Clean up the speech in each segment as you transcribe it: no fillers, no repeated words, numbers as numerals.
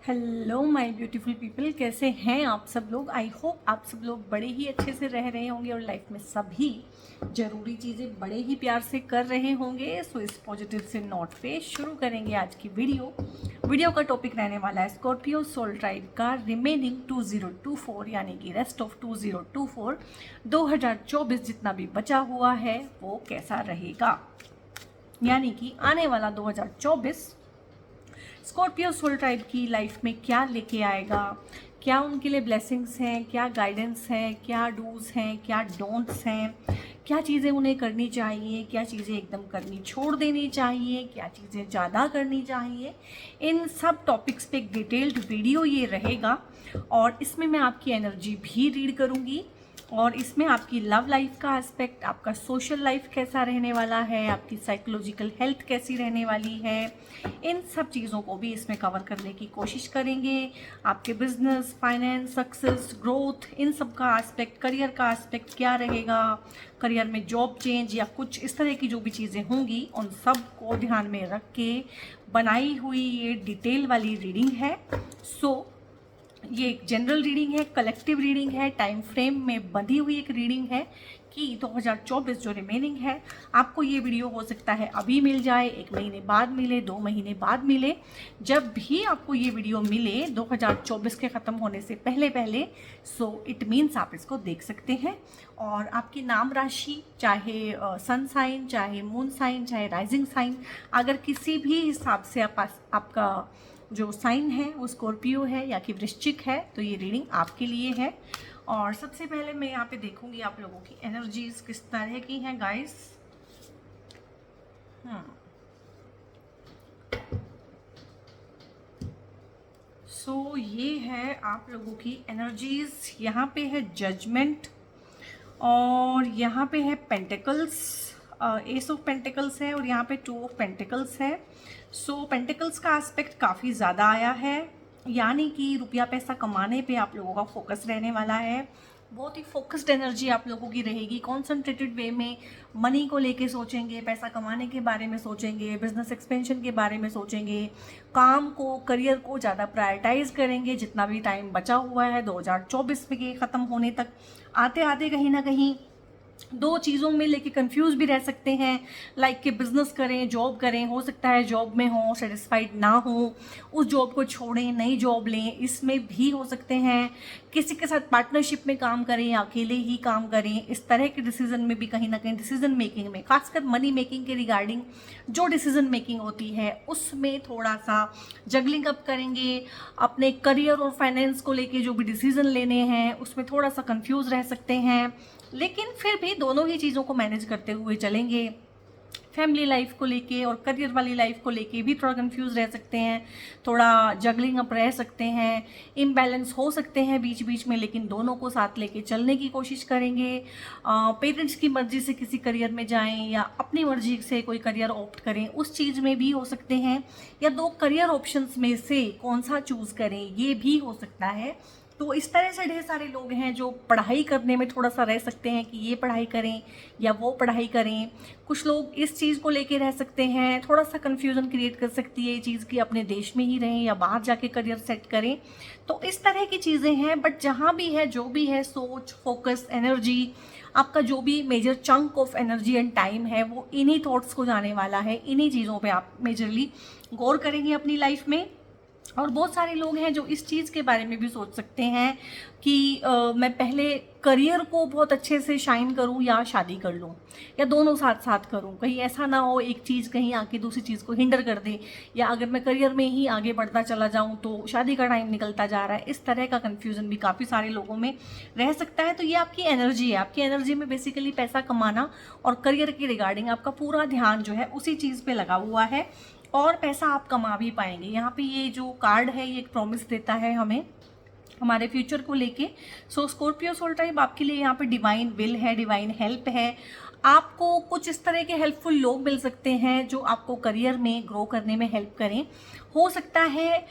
Hello my beautiful people, कैसे हैं आप सब लोग। आई होप आप सब लोग बड़े ही अच्छे से रह रहे होंगे और लाइफ में सभी ज़रूरी चीज़ें बड़े ही प्यार से कर रहे होंगे। सो इस पॉजिटिव से नोट पे शुरू करेंगे आज की वीडियो का टॉपिक रहने वाला है स्कॉर्पियो सोल ट्राइब का रिमेनिंग 2024 यानी कि रेस्ट ऑफ 2024 2024 जितना भी बचा हुआ है वो कैसा रहेगा, यानी कि आने वाला 2024 स्कॉर्पियो सोल ट्राइब की लाइफ में क्या लेके आएगा, क्या उनके लिए ब्लेसिंग्स हैं, क्या गाइडेंस है, क्या डूज हैं, क्या डोंट्स हैं, क्या चीज़ें उन्हें करनी चाहिए, क्या चीज़ें एकदम करनी छोड़ देनी चाहिए, क्या चीज़ें ज़्यादा करनी चाहिए। इन सब टॉपिक्स पे एक डिटेल्ड वीडियो ये रहेगा और इसमें मैं आपकी एनर्जी भी रीड करूँगी और इसमें आपकी लव लाइफ का एस्पेक्ट, आपका सोशल लाइफ कैसा रहने वाला है, आपकी साइकोलॉजिकल हेल्थ कैसी रहने वाली है, इन सब चीज़ों को भी इसमें कवर करने की कोशिश करेंगे। आपके बिजनेस, फाइनेंस, सक्सेस, ग्रोथ, इन सब का एस्पेक्ट, करियर का एस्पेक्ट क्या रहेगा, करियर में जॉब चेंज या कुछ इस तरह की जो भी चीज़ें होंगी उन सब को ध्यान में रख के बनाई हुई ये डिटेल वाली रीडिंग है। ये एक जनरल रीडिंग है, कलेक्टिव रीडिंग है, टाइम फ्रेम में बंधी हुई एक रीडिंग है कि 2024 जो रिमेनिंग है, आपको ये वीडियो हो सकता है अभी मिल जाए, 1 महीने बाद मिले, 2 महीने बाद मिले। जब भी आपको ये वीडियो मिले 2024 के ख़त्म होने से पहले सो इट मीन्स आप इसको देख सकते हैं। और आपकी नाम राशि, चाहे सन साइन, चाहे मून साइन, चाहे राइजिंग साइन, अगर किसी भी हिसाब से आपका जो साइन है वो स्कॉर्पियो है या कि वृश्चिक है तो ये रीडिंग आपके लिए है। और सबसे पहले मैं यहाँ पे देखूंगी आप लोगों की एनर्जीज किस तरह की हैं गाइस। ये है आप लोगों की एनर्जीज। यहाँ पे है जजमेंट और यहाँ पे है पेंटिकल्स, एस ऑफ पेंटिकल्स है और यहाँ पे 2 ऑफ पेंटिकल्स है। पेंटिकल्स का एस्पेक्ट काफ़ी ज़्यादा आया है, यानी कि रुपया पैसा कमाने पे आप लोगों का फोकस रहने वाला है। बहुत ही फोकस्ड एनर्जी आप लोगों की रहेगी, कॉन्सेंट्रेटेड वे में मनी को लेके सोचेंगे, पैसा कमाने के बारे में सोचेंगे, बिजनेस एक्सपेंशन के बारे में सोचेंगे, काम को, करियर को ज़्यादा प्रायोरिटाइज करेंगे। जितना भी टाइम बचा हुआ है 2024 में के ख़त्म होने तक, आते आते कहीं ना कहीं 2 चीज़ों में लेके कंफ्यूज भी रह सकते हैं, लाइक कि बिजनेस करें, जॉब करें। हो सकता है जॉब में हो, सेटिस्फाइड ना हो, उस जॉब को छोड़ें, नई जॉब लें, इसमें भी हो सकते हैं। किसी के साथ पार्टनरशिप में काम करें या अकेले ही काम करें, इस तरह के डिसीजन में भी कहीं ना कहीं डिसीजन मेकिंग में, खासकर मनी मेकिंग के रिगार्डिंग जो डिसीजन मेकिंग होती है उसमें थोड़ा सा जगलिंग अप करेंगे। अपने करियर और फाइनेंस को लेके जो भी डिसीजन लेने हैं उसमें थोड़ा सा कंफ्यूज रह सकते हैं, लेकिन फिर भी दोनों ही चीज़ों को मैनेज करते हुए चलेंगे। फैमिली लाइफ को लेके और करियर वाली लाइफ को लेके भी थोड़ा कंफ्यूज रह सकते हैं, थोड़ा जगलिंग अप रह सकते हैं, इम्बैलेंस हो सकते हैं बीच बीच में, लेकिन दोनों को साथ लेके चलने की कोशिश करेंगे। पेरेंट्स की मर्जी से किसी करियर में जाएं या अपनी मर्जी से कोई करियर ऑप्ट करें, उस चीज़ में भी हो सकते हैं, या 2 करियर ऑप्शंस में से कौन सा चूज़ करें ये भी हो सकता है। तो इस तरह से ढेर सारे लोग हैं जो पढ़ाई करने में थोड़ा सा रह सकते हैं कि ये पढ़ाई करें या वो पढ़ाई करें। कुछ लोग इस चीज़ को लेके रह सकते हैं, थोड़ा सा कन्फ्यूज़न क्रिएट कर सकती है ये चीज़ कि अपने देश में ही रहें या बाहर जाके करियर सेट करें। तो इस तरह की चीज़ें हैं, बट जहाँ भी है, जो भी है, सोच, फोकस, एनर्जी, आपका जो भी major chunk of energy and time है वो इन्हीं थॉट्स को जाने वाला है, इन्हीं चीज़ों पर आप मेजरली गौर करेंगे अपनी लाइफ में। और बहुत सारे लोग हैं जो इस चीज़ के बारे में भी सोच सकते हैं कि मैं पहले करियर को बहुत अच्छे से शाइन करूं या शादी कर लूं, या दोनों साथ साथ करूं। कहीं ऐसा ना हो एक चीज़ कहीं आके दूसरी चीज़ को हिंडर कर दे, या अगर मैं करियर में ही आगे बढ़ता चला जाऊं तो शादी का टाइम निकलता जा रहा है। इस तरह का कन्फ्यूज़न भी काफ़ी सारे लोगों में रह सकता है। तो ये आपकी एनर्जी है, आपकी एनर्जी में बेसिकली पैसा कमाना और करियर के रिगार्डिंग आपका पूरा ध्यान जो है उसी चीज़ पर लगा हुआ है और पैसा आप कमा भी पाएंगे। यहाँ पे ये जो कार्ड है ये एक प्रॉमिस देता है हमें हमारे फ्यूचर को लेके। स्कॉर्पियो सोल ट्राइब आपके लिए यहाँ पे डिवाइन विल है, डिवाइन हेल्प है। आपको कुछ इस तरह के हेल्पफुल लोग मिल सकते हैं जो आपको करियर में ग्रो करने में हेल्प करें। हो सकता है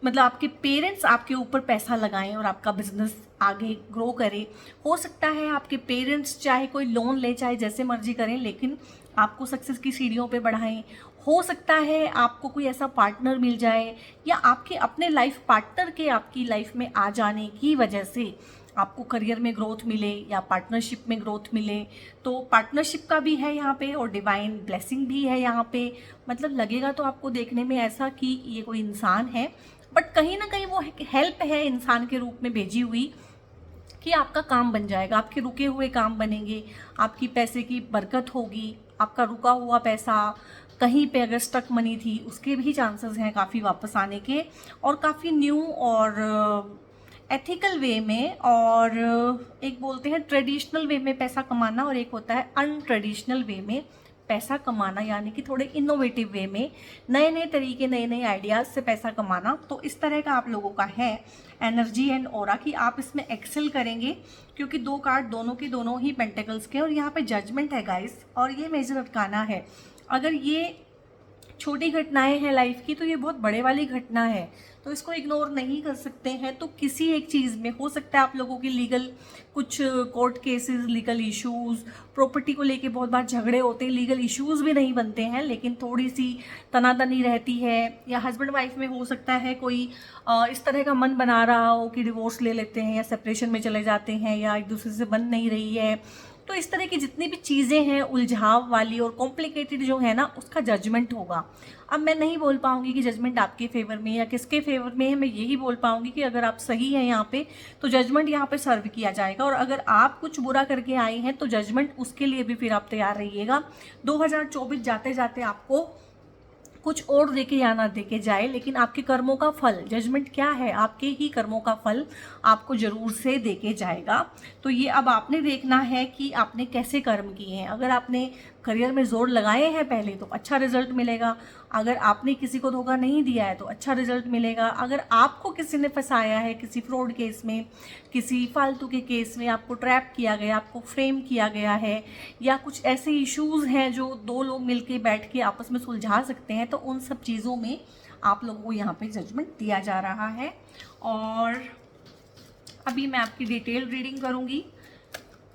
मतलब आपके पेरेंट्स आपके ऊपर पैसा लगाएं और आपका बिजनेस आगे ग्रो करे। हो सकता है आपके पेरेंट्स चाहे कोई लोन ले, चाहे जैसे मर्जी करें, लेकिन आपको सक्सेस की सीढ़ियों पे बढ़ाएं। हो सकता है आपको कोई ऐसा पार्टनर मिल जाए या आपके अपने लाइफ पार्टनर के आपकी लाइफ में आ जाने की वजह से आपको करियर में ग्रोथ मिले या पार्टनरशिप में ग्रोथ मिले। तो पार्टनरशिप का भी है यहाँ पे और डिवाइन ब्लेसिंग भी है यहाँ पे। मतलब लगेगा तो आपको देखने में ऐसा कि ये कोई इंसान है, बट कहीं ना कहीं वो हेल्प है इंसान के रूप में भेजी हुई कि आपका काम बन जाएगा, आपके रुके हुए काम बनेंगे, आपकी पैसे की बरकत होगी, आपका रुका हुआ पैसा कहीं पे अगर स्टक मनी थी उसके भी चांसेस हैं काफ़ी वापस आने के, और काफ़ी न्यू और एथिकल वे में, और एक बोलते हैं ट्रेडिशनल वे में पैसा कमाना और एक होता है अनट्रेडिशनल वे में पैसा कमाना, यानी कि थोड़े इनोवेटिव वे में नए नए तरीके नए नए आइडियाज़ से पैसा कमाना। तो इस तरह का आप लोगों का है एनर्जी एंड ऑरा कि आप इसमें एक्सेल करेंगे, क्योंकि 2 कार्ड दोनों के दोनों ही पेंटिकल्स के, और यहाँ पे जजमेंट है गाइस, और ये मेजर अटकाना है। अगर ये छोटी घटनाएं हैं लाइफ की तो ये बहुत बड़े वाली घटना है, तो इसको इग्नोर नहीं कर सकते हैं। तो किसी एक चीज़ में हो सकता है आप लोगों की लीगल कुछ court cases, legal issues, property को लेके बहुत बार झगड़े होते हैं, लीगल इश्यूज़ भी नहीं बनते हैं लेकिन थोड़ी सी तनातनी रहती है, या हस्बैंड वाइफ में हो सकता है कोई इस तरह का मन बना रहा हो कि डिवोर्स ले लेते हैं या सेपरेशन में चले जाते हैं या एक दूसरे से बन नहीं रही है। तो इस तरह की जितनी भी चीज़ें हैं उलझाव वाली और कॉम्प्लिकेटेड जो है ना, उसका जजमेंट होगा। अब मैं नहीं बोल पाऊंगी कि जजमेंट आपके फेवर में या किसके फेवर में है, मैं यही बोल पाऊंगी कि अगर आप सही हैं यहाँ पे तो जजमेंट यहाँ पे सर्व किया जाएगा, और अगर आप कुछ बुरा करके आए हैं तो जजमेंट उसके लिए भी फिर आप तैयार रहिएगा। 2024 जाते जाते आपको कुछ और देके या ना देके जाए, लेकिन आपके कर्मों का फल, जजमेंट क्या है, आपके ही कर्मों का फल आपको जरूर से देके जाएगा। तो ये अब आपने देखना है कि आपने कैसे कर्म किए हैं। अगर आपने करियर में जोर लगाए हैं पहले तो अच्छा रिजल्ट मिलेगा, अगर आपने किसी को धोखा नहीं दिया है तो अच्छा रिजल्ट मिलेगा, अगर आपको किसी ने फंसाया है किसी फ्रॉड केस में, किसी फालतू के केस में, आपको ट्रैप किया गया, आपको फ्रेम किया गया है, या कुछ ऐसे इश्यूज़ हैं जो 2 लोग मिलके बैठ के आपस में सुलझा सकते हैं, तो उन सब चीज़ों में आप लोगों को यहाँ पे जजमेंट दिया जा रहा है। और अभी मैं आपकी डिटेल रीडिंग करूँगी।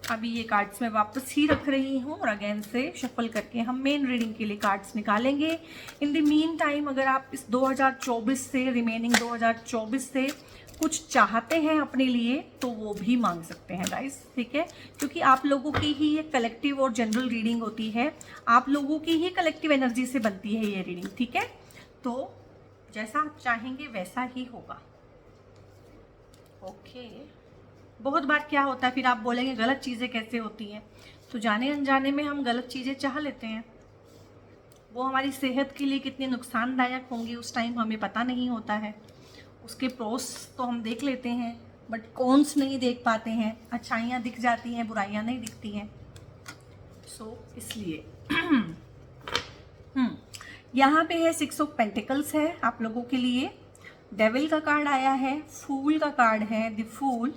अभी ये कार्ड्स मैं वापस ही रख रही हूँ और अगेन से शफल करके हम मेन रीडिंग के लिए कार्ड्स निकालेंगे। इन द मीन टाइम अगर आप इस 2024 से, रिमेनिंग 2024 से कुछ चाहते हैं अपने लिए तो वो भी मांग सकते हैं गाइस, ठीक है, क्योंकि आप लोगों की ही ये कलेक्टिव और जनरल रीडिंग होती है, आप लोगों की ही कलेक्टिव एनर्जी से बनती है ये रीडिंग, ठीक है। तो जैसा आप चाहेंगे वैसा ही होगा। ओके, बहुत बार क्या होता है फिर आप बोलेंगे गलत चीज़ें कैसे होती हैं, तो जाने अनजाने में हम गलत चीज़ें चाह लेते हैं, वो हमारी सेहत के लिए कितनी नुकसानदायक होंगी उस टाइम हमें पता नहीं होता है। उसके प्रोस तो हम देख लेते हैं बट कॉन्स नहीं देख पाते हैं, अच्छाइयाँ दिख जाती हैं, बुराइयाँ नहीं दिखती हैं। सो इसलिए यहाँ पे है 6 ऑफ पेंटिकल्स है आप लोगों के लिए, डेविल का कार्ड आया है, फूल का कार्ड है द फूल,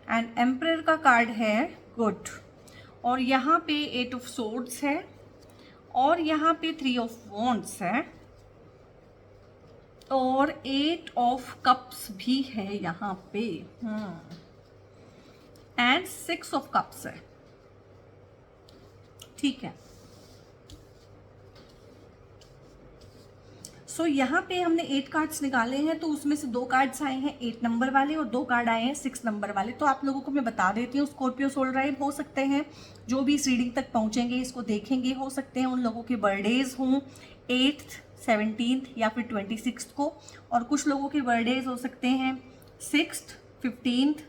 एंड एम्परर का कार्ड है गुड, और यहाँ पे 8 ऑफ सोर्ड्स है, और यहाँ पे 3 ऑफ वॉन्ड्स है, और 8 ऑफ कप्स भी है यहाँ पे, एंड 6 ऑफ कप्स है, ठीक है। सो यहाँ पे हमने 8 कार्ड्स निकाले हैं, तो उसमें से 2 कार्ड्स आए हैं 8 नंबर वाले और 2 कार्ड आए हैं 6 नंबर वाले। तो आप लोगों को मैं बता देती हूँ, स्कॉर्पियो सोल राइड हो सकते हैं जो भी इस रीडिंग तक पहुँचेंगे, इसको देखेंगे, हो सकते हैं उन लोगों के बर्थडेज हों 8th, 17th या फिर 26th को, और कुछ लोगों के बर्थडेज हो सकते हैं 6th, 15th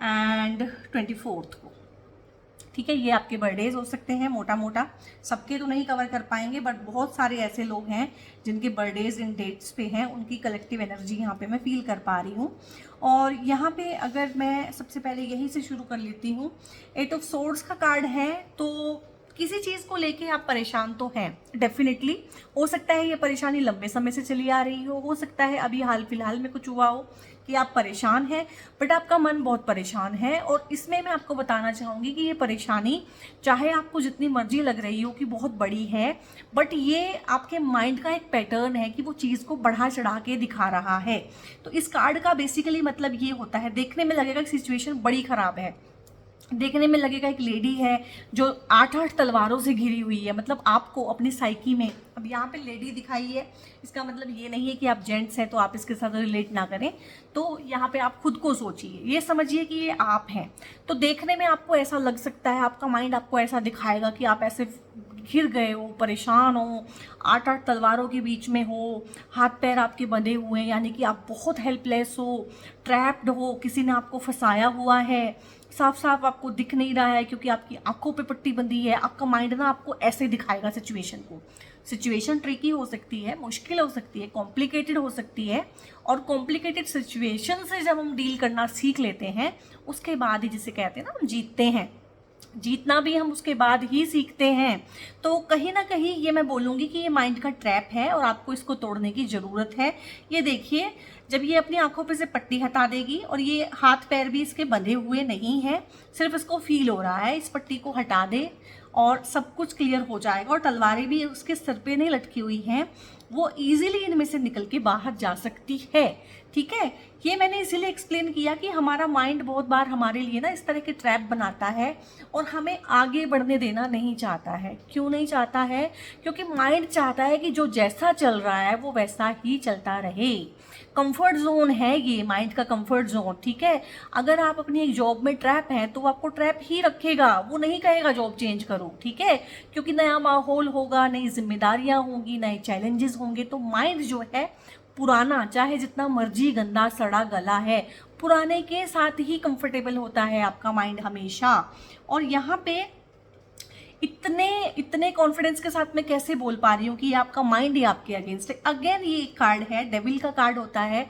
एंड 24th को, ठीक है। ये आपके बर्थडेज हो सकते हैं, मोटा मोटा सबके तो नहीं कवर कर पाएंगे बट बहुत सारे ऐसे लोग हैं जिनके बर्थडेज इन डेट्स पे हैं, उनकी कलेक्टिव एनर्जी यहाँ पे मैं फील कर पा रही हूँ। और यहाँ पे अगर मैं सबसे पहले यहीं से शुरू कर लेती हूँ, 8 ऑफ सोर्ड्स का कार्ड है, तो किसी चीज़ को लेके आप परेशान तो हैं डेफिनेटली। हो सकता है ये परेशानी लंबे समय से चली आ रही हो सकता है अभी हाल फिलहाल में कुछ हुआ हो कि आप परेशान हैं, बट आपका मन बहुत परेशान है। और इसमें मैं आपको बताना चाहूँगी कि ये परेशानी चाहे आपको जितनी मर्जी लग रही हो कि बहुत बड़ी है, बट ये आपके माइंड का एक पैटर्न है कि वो चीज़ को बढ़ा चढ़ा के दिखा रहा है। तो इस कार्ड का बेसिकली मतलब ये होता है, देखने में लगेगा कि सिचुएशन बड़ी ख़राब है, देखने में लगेगा एक लेडी है जो 8-8 तलवारों से घिरी हुई है, मतलब आपको अपनी साइकी में, अब यहाँ पे लेडी दिखाई है, इसका मतलब ये नहीं है कि आप जेंट्स हैं तो आप इसके साथ रिलेट ना करें, तो यहाँ पे आप खुद को सोचिए, ये समझिए कि ये आप हैं। तो देखने में आपको ऐसा लग सकता है, आपका माइंड आपको ऐसा दिखाएगा कि आप ऐसे घिर गए हो, परेशान हो, 8-8 तलवारों के बीच में हो, हाथ पैर आपके बंधे हुए हैं, यानी कि आप बहुत हेल्पलेस हो, ट्रैप्ड हो, किसी ने आपको फंसाया हुआ है, साफ साफ आपको दिख नहीं रहा है क्योंकि आपकी आंखों पे पट्टी बंधी है। आपका माइंड ना आपको ऐसे दिखाएगा सिचुएशन को। सिचुएशन ट्रिकी हो सकती है, मुश्किल हो सकती है, कॉम्प्लिकेटेड हो सकती है, और कॉम्प्लिकेटेड सिचुएशन से जब हम डील करना सीख लेते हैं उसके बाद ही, जिसे कहते हैं ना, हम जीतते हैं। जीतना भी हम उसके बाद ही सीखते हैं। तो कहीं ना कहीं ये मैं बोलूँगी कि ये माइंड का ट्रैप है और आपको इसको तोड़ने की ज़रूरत है। ये देखिए, जब ये अपनी आंखों पे से पट्टी हटा देगी और ये हाथ पैर भी इसके बंधे हुए नहीं हैं, सिर्फ इसको फील हो रहा है, इस पट्टी को हटा दे और सब कुछ क्लियर हो जाएगा। और तलवारें भी उसके सर पे नहीं लटकी हुई हैं, वो इजीली इनमें से निकल के बाहर जा सकती है। ठीक है, ये मैंने इसीलिए एक्सप्लेन किया कि हमारा माइंड बहुत बार हमारे लिए ना इस तरह के ट्रैप बनाता है और हमें आगे बढ़ने देना नहीं चाहता है। क्यों नहीं चाहता है? क्योंकि माइंड चाहता है कि जो जैसा चल रहा है वो वैसा ही चलता रहे। कंफर्ट जोन है ये, माइंड का कंफर्ट जोन। ठीक है, अगर आप अपनी एक जॉब में ट्रैप हैं तो वो आपको ट्रैप ही रखेगा, वो नहीं कहेगा जॉब चेंज करो। ठीक है, क्योंकि नया माहौल होगा, नई जिम्मेदारियां होंगी, नए चैलेंजेस होंगे, तो माइंड जो है पुराना, चाहे जितना मर्जी गंदा सड़ा गला है, पुराने के साथ ही कंफर्टेबल होता है आपका माइंड हमेशा। और यहाँ पे इतने इतने कॉन्फिडेंस के साथ मैं कैसे बोल पा रही हूँ कि आपका माइंड ही आपके अगेंस्ट है। अगेन ये एक कार्ड है, डेविल का कार्ड होता है।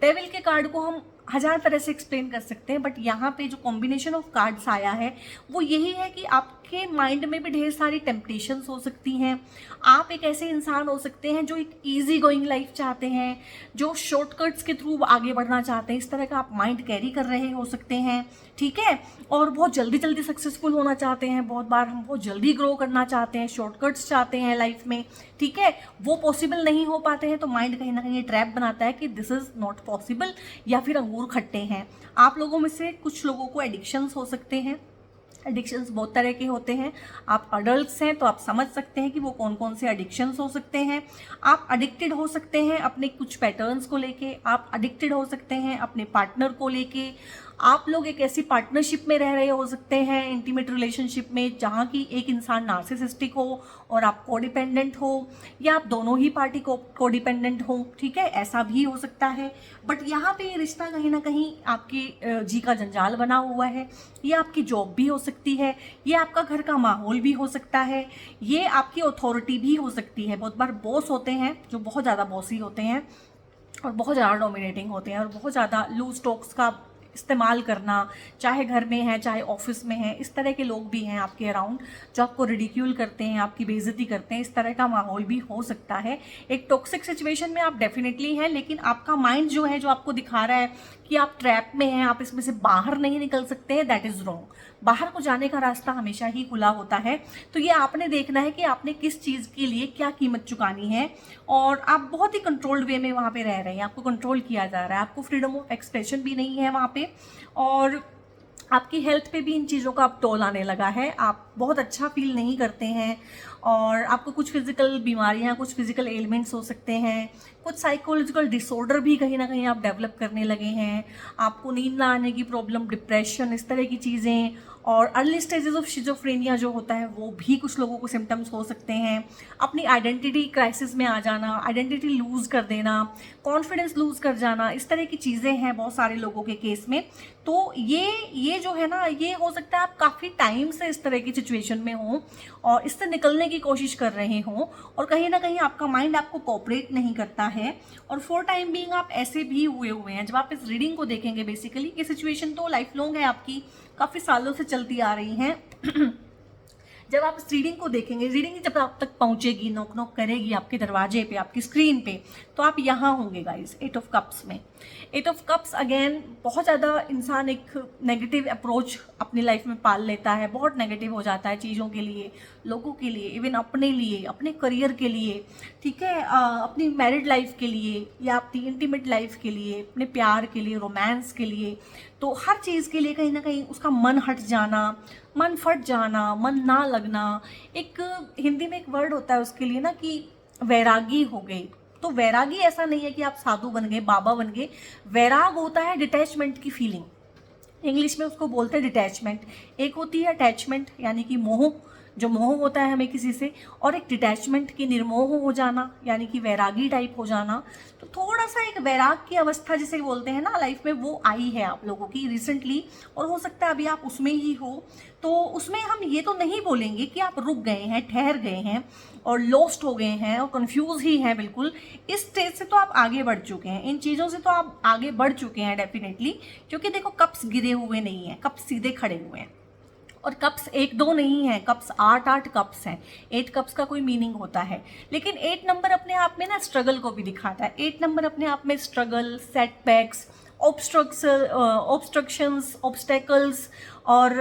डेविल के कार्ड को हम 1000 तरह से एक्सप्लेन कर सकते हैं, बट यहाँ पे जो कॉम्बिनेशन ऑफ कार्ड्स आया है वो यही है कि आपके माइंड में भी ढेर सारी टेम्पटेशंस हो सकती हैं। आप एक ऐसे इंसान हो सकते हैं जो एक इजी गोइंग लाइफ चाहते हैं, जो शॉर्टकट्स के थ्रू आगे बढ़ना चाहते हैं, इस तरह का आप माइंड कैरी कर रहे हो सकते हैं। ठीक है, और बहुत जल्दी जल्दी सक्सेसफुल होना चाहते हैं, बहुत बार हम बहुत जल्दी ग्रो करना चाहते हैं, शॉर्टकट्स चाहते हैं लाइफ में। ठीक है, वो पॉसिबल नहीं हो पाते हैं तो माइंड कहीं ना कहीं ट्रैप बनाता है कि दिस इज नॉट पॉसिबल, या फिर अंगूर खट्टे हैं। आप लोगों में से कुछ लोगों को एडिक्शंस हो सकते हैं। एडिक्शंस बहुत तरह के होते हैं। आप अडल्ट्स हैं तो आप समझ सकते हैं कि वो कौन कौन से एडिक्शंस हो सकते हैं। आप एडिक्टेड हो सकते हैं अपने कुछ पैटर्न्स को लेके, आप एडिक्टेड हो सकते हैं अपने पार्टनर को लेके। आप लोग एक ऐसी पार्टनरशिप में रह रहे हो सकते हैं, इंटीमेट रिलेशनशिप में, जहाँ की एक इंसान नार्सिसिस्टिक हो और आप कोडिपेंडेंट हो, या आप दोनों ही पार्टी को कोडिपेंडेंट हो। ठीक है, ऐसा भी हो सकता है। बट यहाँ पे ये रिश्ता कहीं ना कहीं आपके जी का जंजाल बना हुआ है। ये आपकी जॉब भी हो सकती है, ये आपका घर का माहौल भी हो सकता है, ये आपकी अथॉरिटी भी हो सकती है। बहुत बार बॉस होते हैं जो बहुत ज़्यादा बॉसी होते हैं और बहुत ज़्यादा डोमिनेटिंग होते हैं और बहुत ज़्यादा लूज टॉक्स का इस्तेमाल करना, चाहे घर में है चाहे ऑफिस में है, इस तरह के लोग भी हैं आपके अराउंड जो आपको रिडिक्यूल करते हैं, आपकी बेइज्जती करते हैं। इस तरह का माहौल भी हो सकता है। एक टॉक्सिक सिचुएशन में आप डेफिनेटली हैं, लेकिन आपका माइंड जो है, जो आपको दिखा रहा है कि आप ट्रैप में हैं, आप इसमें से बाहर नहीं निकल सकते हैं, दैट इज़ रॉन्ग। बाहर को जाने का रास्ता हमेशा ही खुला होता है। तो ये आपने देखना है कि आपने किस चीज़ के लिए क्या कीमत चुकानी है, और आप बहुत ही कंट्रोल्ड वे में वहाँ पे रह रहे हैं, आपको कंट्रोल किया जा रहा है, आपको फ्रीडम ऑफ एक्सप्रेशन भी नहीं है वहाँ पे, और आपकी हेल्थ पे भी इन चीज़ों का अब टोल आने लगा है। आप बहुत अच्छा फील नहीं करते हैं और आपको कुछ फिजिकल बीमारियां, कुछ फिजिकल एलिमेंट्स हो सकते हैं, कुछ साइकोलॉजिकल डिसऑर्डर भी कहीं ना कहीं आप डेवलप करने लगे हैं। आपको नींद ना आने की प्रॉब्लम, डिप्रेशन, इस तरह की चीज़ें, और अर्ली स्टेजेस ऑफ शिजोफ्रेनिया जो होता है वो भी कुछ लोगों को सिम्टम्स हो सकते हैं। अपनी आइडेंटिटी क्राइसिस में आ जाना, आइडेंटिटी लूज़ कर देना, कॉन्फिडेंस लूज़ कर जाना, इस तरह की चीज़ें हैं बहुत सारे लोगों के केस में। तो ये जो है ना, ये हो सकता है आप काफ़ी टाइम से इस तरह की सिचुएशन में हो और इससे निकलने की कोशिश कर रहे हो, और कहीं ना कहीं आपका माइंड आपको कोऑपरेट नहीं करता है, और फॉर टाइम बीइंग आप ऐसे भी हुए हैं। जब आप इस रीडिंग को देखेंगे, बेसिकली ये सिचुएशन तो लाइफ लॉन्ग है आपकी, काफ़ी सालों से चलती आ रही हैं। जब आप इस रीडिंग को देखेंगे, रीडिंग जब आप तक पहुंचेगी, नॉक नॉक करेगी आपके दरवाजे पे, आपकी स्क्रीन पे, तो आप यहाँ होंगे गाइस 8 ऑफ कप्स में। 8 ऑफ कप्स अगेन बहुत ज़्यादा इंसान एक नेगेटिव अप्रोच अपनी लाइफ में पाल लेता है, बहुत नेगेटिव हो जाता है चीज़ों के लिए, लोगों के लिए, इवन अपने लिए, अपने करियर के लिए, ठीक है, अपनी मैरिड लाइफ के लिए या अपनी इंटीमेट लाइफ के लिए, अपने प्यार के लिए, रोमांस के लिए, तो हर चीज़ के लिए कहीं ना कहीं उसका मन हट जाना, मन फट जाना, मन ना लगना। एक हिंदी में एक वर्ड होता है उसके लिए ना कि वैरागी हो गई। तो वैरागी ऐसा नहीं है कि आप साधु बन गए, बाबा बन गए। वैराग होता है डिटैचमेंट की फीलिंग, इंग्लिश में उसको बोलते हैं डिटैचमेंट। एक होती है अटैचमेंट यानी कि मोह, जो मोह होता है हमें किसी से, और एक डिटैचमेंट की निर्मोह हो जाना यानी कि वैरागी टाइप हो जाना। तो थोड़ा सा एक वैराग की अवस्था जिसे बोलते हैं ना लाइफ में, वो आई है आप लोगों की रिसेंटली, और हो सकता है अभी आप उसमें ही हो। तो उसमें हम ये तो नहीं बोलेंगे कि आप रुक गए हैं, ठहर गए हैं और लॉस्ट हो गए हैं और कंफ्यूज ही हैं बिल्कुल। इस स्टेज से तो आप आगे बढ़ चुके हैं, इन चीज़ों से तो आप आगे बढ़ चुके हैं डेफिनेटली, क्योंकि देखो कप्स गिरे हुए नहीं हैं, कप्स सीधे खड़े हुए हैं। और कप्स 1-2 नहीं है, कप्स 8-8 कप्स हैं। 8 कप्स का कोई मीनिंग होता है, लेकिन 8 नंबर अपने आप में ना स्ट्रगल को भी दिखाता है। 8 नंबर अपने आप में स्ट्रगल, सेटबैक्स, ऑब्स्ट्रक्शंस, ऑब्स्टेकल्स और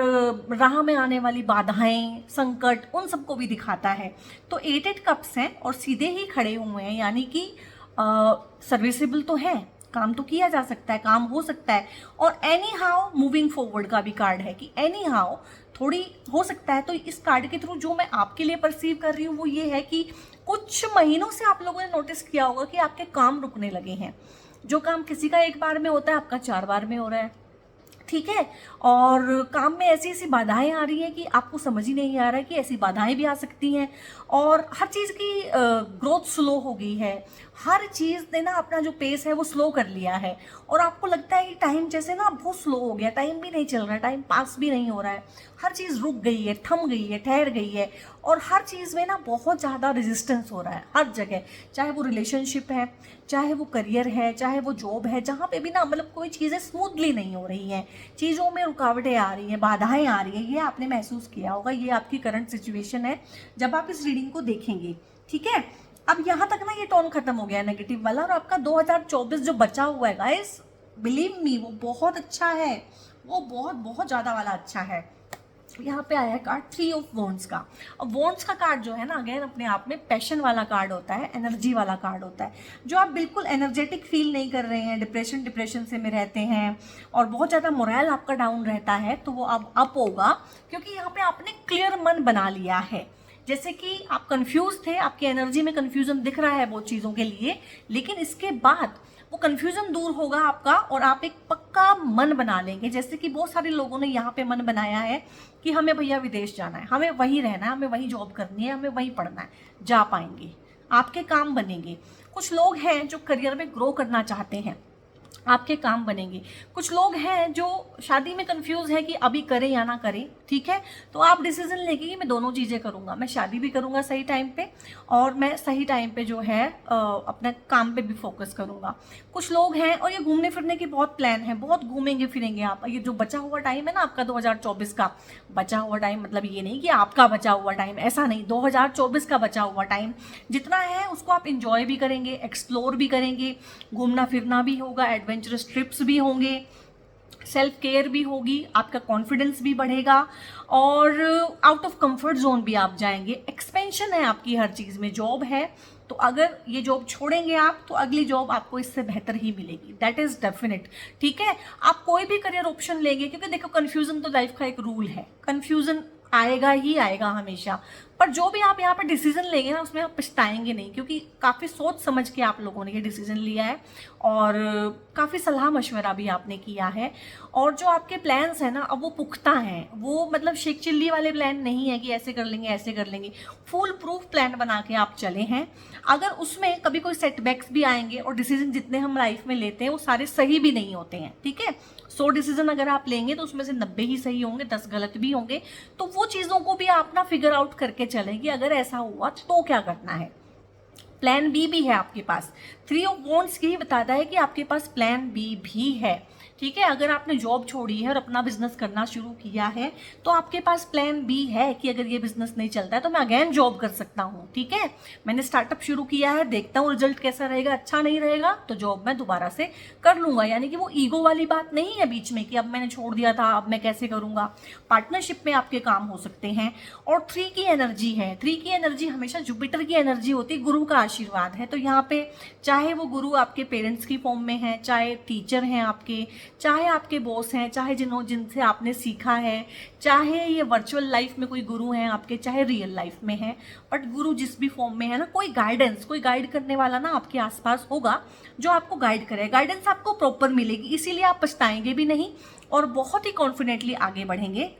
राह में आने वाली बाधाएं, संकट, उन सबको भी दिखाता है। तो 8-8 कप्स हैं और सीधे ही खड़े हुए हैं, यानी कि सर्विसेबल तो है, काम तो किया जा सकता है, काम हो सकता है। और एनी हाउ मूविंग फॉरवर्ड का भी कार्ड है कि एनी हाउ थोड़ी हो सकता है। तो इस कार्ड के थ्रू जो मैं आपके लिए परसीव कर रही हूँ वो ये है कि कुछ महीनों से आप लोगों ने नोटिस किया होगा कि आपके काम रुकने लगे हैं। जो काम किसी का एक बार में होता है आपका 4 बार में हो रहा है, ठीक है। और काम में ऐसी ऐसी बाधाएं आ रही हैं कि आपको समझ ही नहीं आ रहा है कि ऐसी बाधाएं भी आ सकती हैं। और हर चीज़ की ग्रोथ स्लो हो गई है, हर चीज़ ने ना अपना जो पेस है वो स्लो कर लिया है। और आपको लगता है कि टाइम जैसे ना बहुत स्लो हो गया, टाइम भी नहीं चल रहा है, टाइम पास भी नहीं हो रहा है, हर चीज़ रुक गई है, थम गई है, ठहर गई है। और हर चीज़ में ना बहुत ज़्यादा रेजिस्टेंस हो रहा है हर जगह, चाहे वो रिलेशनशिप है, चाहे वो करियर है, चाहे वो जॉब है, जहाँ पे भी ना मतलब कोई चीज़ें स्मूथली नहीं हो रही हैं, चीज़ों में रुकावटें आ रही हैं, बाधाएं आ रही हैं। ये आपने महसूस किया होगा, ये आपकी करंट सिचुएशन है जब आप इस रीडिंग को देखेंगे, ठीक है। अब यहाँ तक ना ये टोन खत्म हो गया नेगेटिव वाला, और आपका 2024 जो बचा हुआ है गाइस, बिलीव मी वो बहुत अच्छा है, वो बहुत बहुत ज़्यादा वाला अच्छा है। यहाँ पे आया है कार्ड 3 ऑफ वॉन्ड्स का। अब वॉन्ड्स का कार्ड जो है ना अगेन अपने आप में पैशन वाला कार्ड होता है, एनर्जी वाला कार्ड होता है। जो आप बिल्कुल एनर्जेटिक फील नहीं कर रहे हैं, डिप्रेशन से में रहते हैं और बहुत ज़्यादा मोरल आपका डाउन रहता है, तो वो अब अप होगा, क्योंकि यहाँ पे आपने क्लियर मन बना लिया है। जैसे कि आप कंफ्यूज थे, आपकी एनर्जी में कंफ्यूजन दिख रहा है बहुत चीज़ों के लिए, लेकिन इसके बाद वो कंफ्यूजन दूर होगा आपका और आप एक पक्का मन बना लेंगे। जैसे कि बहुत सारे लोगों ने यहाँ पे मन बनाया है कि हमें भैया विदेश जाना है, हमें वहीं रहना है, हमें वहीं जॉब करनी है, हमें वहीं पढ़ना है, जा पाएंगे, आपके काम बनेंगे। कुछ लोग हैं जो करियर में ग्रो करना चाहते हैं, आपके काम बनेंगे। कुछ लोग हैं जो शादी में कंफ्यूज है कि अभी करें या ना करें, ठीक है। तो आप डिसीजन लेंगे कि मैं दोनों चीज़ें करूँगा, मैं शादी भी करूँगा सही टाइम पे और मैं सही टाइम पे जो है अपने काम पे भी फोकस करूँगा। कुछ लोग हैं और ये घूमने फिरने की बहुत प्लान है, बहुत घूमेंगे फिरेंगे आप। ये जो बचा हुआ टाइम है ना आपका 2024 का बचा हुआ टाइम, मतलब ये नहीं कि आपका बचा हुआ टाइम, ऐसा नहीं, 2024 का बचा हुआ टाइम जितना है उसको आप इंजॉय भी करेंगे, एक्सप्लोर भी करेंगे, घूमना फिरना भी होगा, एडवेंचरस ट्रिप्स भी होंगे, सेल्फ केयर भी होगी, आपका कॉन्फिडेंस भी बढ़ेगा और आउट ऑफ कंफर्ट जोन भी आप जाएंगे। एक्सपेंशन है आपकी हर चीज़ में। जॉब है तो अगर ये जॉब छोड़ेंगे आप तो अगली जॉब आपको इससे बेहतर ही मिलेगी, दैट इज़ डेफिनेट, ठीक है। आप कोई भी करियर ऑप्शन लेंगे, क्योंकि देखो कन्फ्यूज़न तो लाइफ का एक रूल है, कन्फ्यूज़न आएगा ही आएगा हमेशा, पर जो भी आप यहाँ पर डिसीजन लेंगे ना उसमें आप पछताएंगे नहीं, क्योंकि काफ़ी सोच समझ के आप लोगों ने ये डिसीजन लिया है और काफ़ी सलाह मशवरा भी आपने किया है। और जो आपके प्लान्स हैं ना अब वो पुख्ता हैं, वो मतलब शेख चिल्ली वाले प्लान नहीं है कि ऐसे कर लेंगे ऐसे कर लेंगे, फुल प्रूफ प्लान बना के आप चले हैं। अगर उसमें कभी कोई सेटबैक्स भी आएंगे, और डिसीजन जितने हम लाइफ में लेते हैं वो सारे सही भी नहीं होते हैं, ठीक है। 100 डिसीजन अगर आप लेंगे तो उसमें से 90 ही सही होंगे, 10 गलत भी होंगे। तो वो चीज़ों को भी आप ना फिगर आउट करके चलें कि अगर ऐसा हुआ तो क्या करना है। प्लान बी भी है आपके पास, थ्री ऑफ वॉन्ड्स यही बताता है कि आपके पास प्लान बी भी है, ठीक है। अगर आपने जॉब छोड़ी है और अपना बिजनेस करना शुरू किया है तो आपके पास प्लान बी है कि अगर ये बिजनेस नहीं चलता है तो मैं अगेन जॉब कर सकता हूँ, ठीक है। मैंने स्टार्टअप शुरू किया है, देखता हूँ रिजल्ट कैसा रहेगा, अच्छा नहीं रहेगा तो जॉब मैं दोबारा से कर लूंगा। यानी कि वो ईगो वाली बात नहीं है बीच में कि अब मैंने छोड़ दिया था अब मैं कैसे करूंगा। पार्टनरशिप में आपके काम हो सकते हैं। और थ्री की एनर्जी है, थ्री की एनर्जी हमेशा जुपिटर की एनर्जी होती है, गुरु का आशीर्वाद है। तो यहाँ पे चाहे वो गुरु आपके पेरेंट्स की फॉर्म में है, चाहे टीचर हैं आपके, चाहे आपके बॉस हैं, चाहे जिनसे आपने सीखा है, चाहे ये वर्चुअल लाइफ में कोई गुरु हैं आपके, चाहे रियल लाइफ में है, बट गुरु जिस भी फॉर्म में है ना, कोई गाइडेंस, कोई गाइड करने वाला ना आपके आसपास होगा जो आपको गाइड करे। गाइडेंस आपको प्रॉपर मिलेगी, इसीलिए आप पछताएंगे भी नहीं और बहुत ही कॉन्फिडेंटली आगे बढ़ेंगे।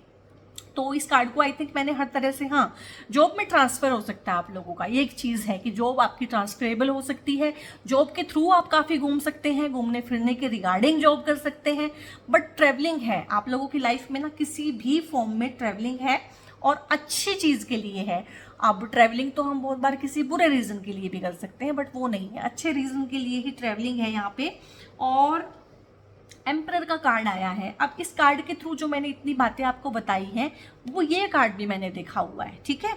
तो इस कार्ड को आई थिंक मैंने हर तरह से, हाँ, जॉब में ट्रांसफर हो सकता है आप लोगों का, ये एक चीज़ है कि जॉब आपकी ट्रांसफरेबल हो सकती है। जॉब के थ्रू आप काफ़ी घूम सकते हैं, घूमने फिरने के रिगार्डिंग जॉब कर सकते हैं। बट ट्रैवलिंग है आप लोगों की लाइफ में ना, किसी भी फॉर्म में ट्रैवलिंग है और अच्छी चीज़ के लिए है। अब ट्रैवलिंग तो हम बहुत बार किसी बुरे रीज़न के लिए भी कर सकते हैं, बट वो नहीं है, अच्छे रीज़न के लिए ही ट्रैवलिंग है यहाँ पे। और एम्परर का कार्ड आया है। अब इस कार्ड के थ्रू जो मैंने इतनी बातें आपको बताई हैं वो ये कार्ड भी मैंने देखा हुआ है, ठीक है।